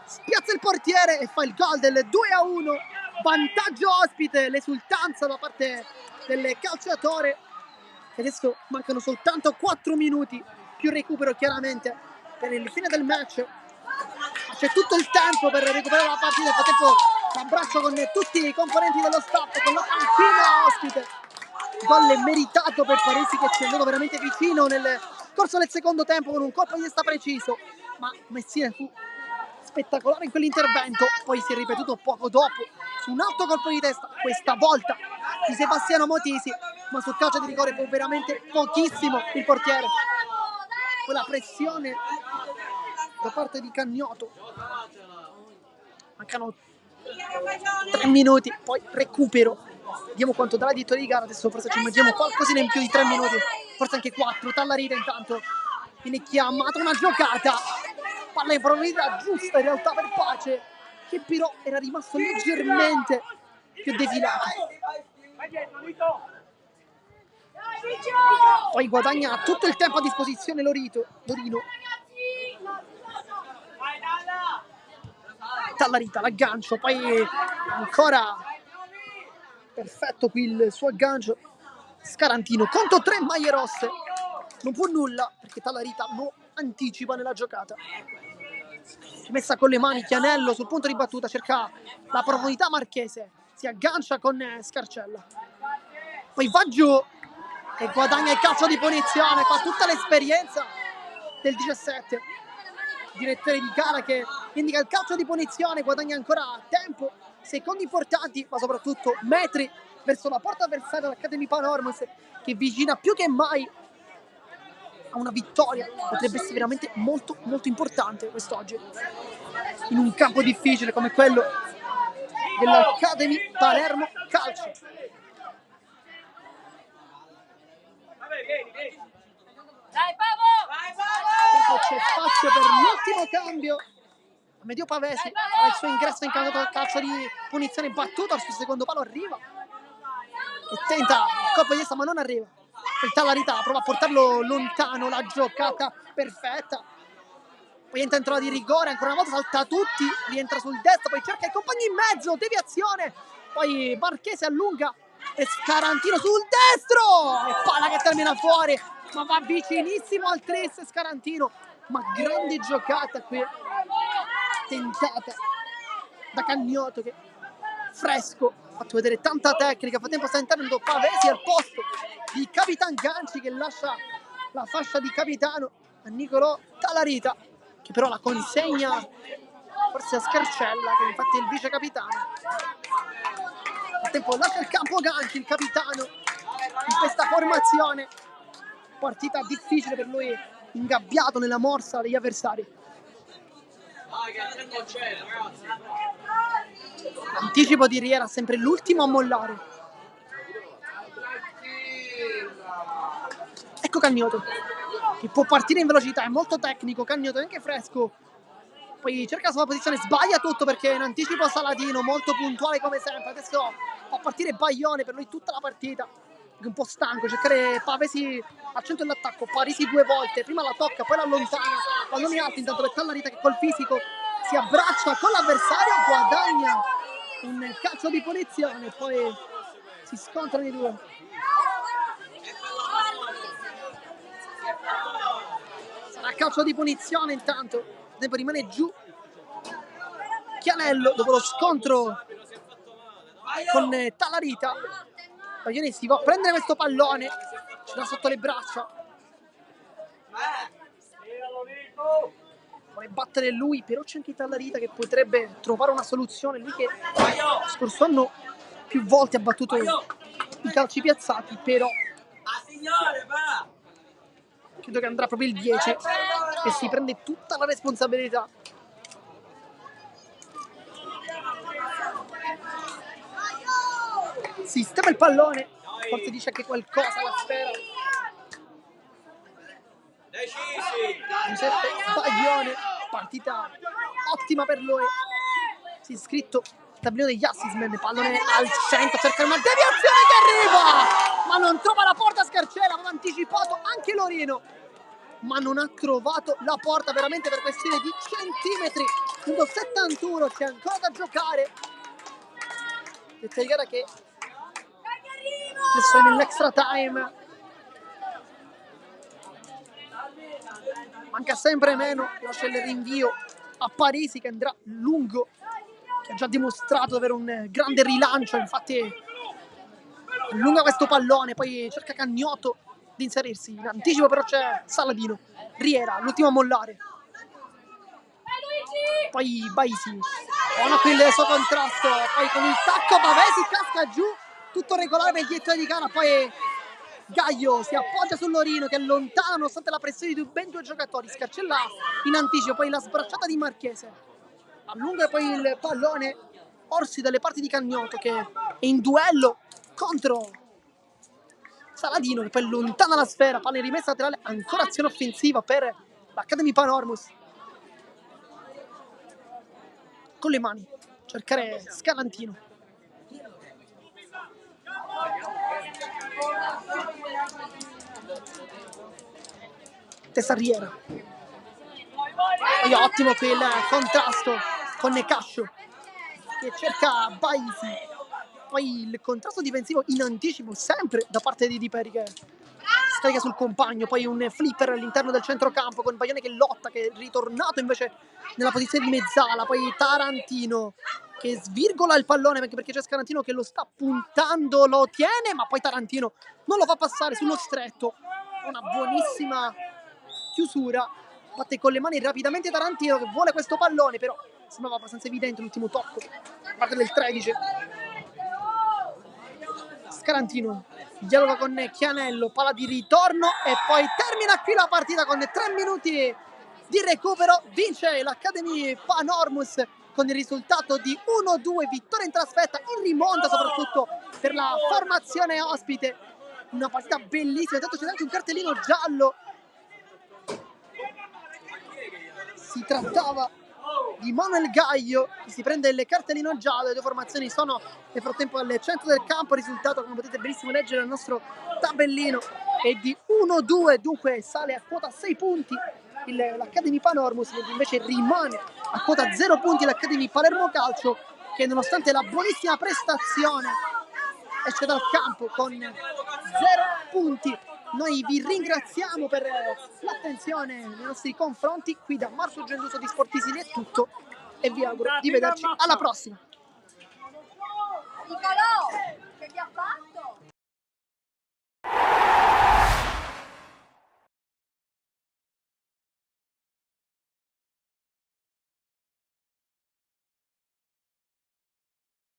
spiazza il portiere e fa il gol del 2-1, vantaggio ospite, l'esultanza da parte del calciatore. Adesso mancano soltanto 4 minuti più recupero chiaramente per il fine del match. C'è tutto il tempo per recuperare la partita. Nel frattempo l'abbraccio con tutti i componenti dello staff, con la panchina ospite. Gol meritato per Parisi che ci è andato veramente vicino nel corso del secondo tempo con un colpo di testa preciso, ma Messina fu spettacolare in quell'intervento. Poi si è ripetuto poco dopo su un altro colpo di testa, questa volta di Sebastiano Motisi, ma sul calcio di rigore fu veramente pochissimo il portiere. Quella pressione da parte di Cagnoto. Mancano 3 minuti, poi recupero. Vediamo quanto darà di di gara. Adesso forse ci immaginiamo qualcosina in più di 3 minuti, forse anche 4. Tallarita intanto viene chiamata una giocata, palla in profondità giusta in realtà per Pace, che però era rimasto leggermente più defilato. Poi guadagna tutto il tempo a disposizione Dorino. Tallarita l'aggancio, poi ancora perfetto qui il suo aggancio. Scarantino, conto 3 maglie rosse, non può nulla perché Tallarita lo anticipa nella giocata. Messa con le mani Chianello sul punto di battuta, cerca la profondità Marchese, si aggancia con Scarcella, poi va giù e guadagna il calcio di punizione. Fa tutta l'esperienza del 17, direttore di gara, che indica il calcio di punizione. Guadagna ancora tempo, secondi importanti, ma soprattutto metri verso la porta avversaria dell'Academy Panormus, che vicina più che mai a una vittoria. Potrebbe essere veramente molto molto importante quest'oggi in un campo difficile come quello dell'Academy Palermo Calcio. Dai Pavo! C'è spazio per l'ultimo cambio. Medio Pavesi al suo ingresso in campo del calcio di punizione, battuto al suo secondo palo, arriva e tenta il colpo di testa ma non arriva. Poi Tallarita prova a portarlo lontano, la giocata perfetta, poi entra in zona di rigore, ancora una volta salta tutti, rientra sul destro, poi cerca i compagni in mezzo, deviazione, poi Marchese allunga e Scarantino sul destro e palla che termina fuori, ma va vicinissimo al tris Scarantino. Ma grande giocata qui tentata da Cagnoto, che fresco, ha fatto vedere tanta tecnica. Nel frattempo sta entrando Pavesi al posto di Capitan Ganci, che lascia la fascia di capitano a Nicolò Tallarita, che però la consegna forse a Scarcella, che infatti è il vice capitano. Nel frattempo lascia il campo Ganci, il capitano in questa formazione. Partita difficile per lui, ingabbiato nella morsa degli avversari. L'anticipo di Riera, sempre l'ultimo a mollare. Ecco Cagnoto, che può partire in velocità, è molto tecnico. Cagnoto è anche fresco, poi cerca la sua posizione, sbaglia tutto perché in anticipo Saladino, molto puntuale come sempre. Adesso fa partire Baglione, per lui tutta la partita, un po' stanco, cercare Pavesi al centro dell'attacco. Parisi 2 volte, prima la tocca, poi la allontana, pallone alto intanto per Tallarita, che col fisico si abbraccia con l'avversario, guadagna un calcio di punizione, poi si scontrano i due. Sarà calcio di punizione intanto, il tempo rimane giù Chianello dopo lo scontro con Tallarita. Baglione si va a prendere questo pallone, ce l'ha sotto le braccia, vuole battere lui, però c'è anche Tallarita che potrebbe trovare una soluzione. Lui che scorso anno più volte ha battuto i calci piazzati, però Ah, signore, va! credo che andrà proprio il 10 e si prende tutta la responsabilità. Sistema il pallone, forse dice anche qualcosa la sfera. Decisi! Giuseppe Baglione, partita ottima per lui. Si è iscritto al tabellino degli assistmen, pallone al centro, cerca una deviazione che arriva, ma non trova la porta Scarcella, aveva anticipato anche Lorino, ma non ha trovato la porta veramente per questione di centimetri. Minuto 71, c'è ancora da giocare. Detta di gara che adesso è nell'extra time. Manca sempre meno, lascia il rinvio a Parisi che andrà lungo, che ha già dimostrato di avere un grande rilancio, infatti allunga questo pallone, poi cerca Cagnotto di inserirsi, in anticipo però c'è Saladino, Riera, l'ultimo a mollare, poi Baisi, buona qui il suo contrasto, poi con il tacco Pavesi casca giù, tutto regolare per il direttore di gara, poi Gaio si appoggia sul Lorino che allontana nonostante la pressione di ben due giocatori, Scarcella in anticipo, poi la sbracciata di Marchese, allunga poi il pallone, Orsi dalle parti di Cagnotto che è in duello contro Saladino che poi allontana la sfera, palla in rimessa laterale, ancora azione offensiva per l'Academy Panormus. Con le mani, cercare Scalantino. Tessariera. Poi ottimo qui il contrasto con Necascio che cerca Baisi. Poi il contrasto difensivo in anticipo sempre da parte di Di Peri che scarica sul compagno, poi un flipper all'interno del centrocampo con Baglione che lotta, che è ritornato invece nella posizione di mezzala, poi Tarantino che svirgola il pallone anche perché c'è Scarantino che lo sta puntando, lo tiene, ma poi Tarantino non lo fa passare sullo stretto, una buonissima chiusura, batte con le mani rapidamente Tarantino che vuole questo pallone, però sembrava abbastanza evidente l'ultimo tocco da parte del 13. Scarantino dialoga con Chianello, palla di ritorno e poi termina qui la partita con 3 minuti di recupero, vince l'Academy Panormus con il risultato di 1-2, vittoria in trasferta, in rimonta soprattutto per la formazione ospite, una partita bellissima, intanto c'è anche un cartellino giallo, si trattava di Manuel Gaio che si prende il cartellino giallo, le due formazioni sono nel frattempo al centro del campo, il risultato come potete benissimo leggere nel nostro tabellino è di 1-2, dunque sale a quota 6 punti l'Academy Panormus, mentre invece rimane a quota 0 punti l'Academy Palermo Calcio che nonostante la buonissima prestazione esce dal campo con 0 punti. Noi vi ringraziamo per l'attenzione nei nostri confronti. Qui da Marco Genduso di Sportisili è tutto e vi auguro di vederci alla prossima. Nicolò!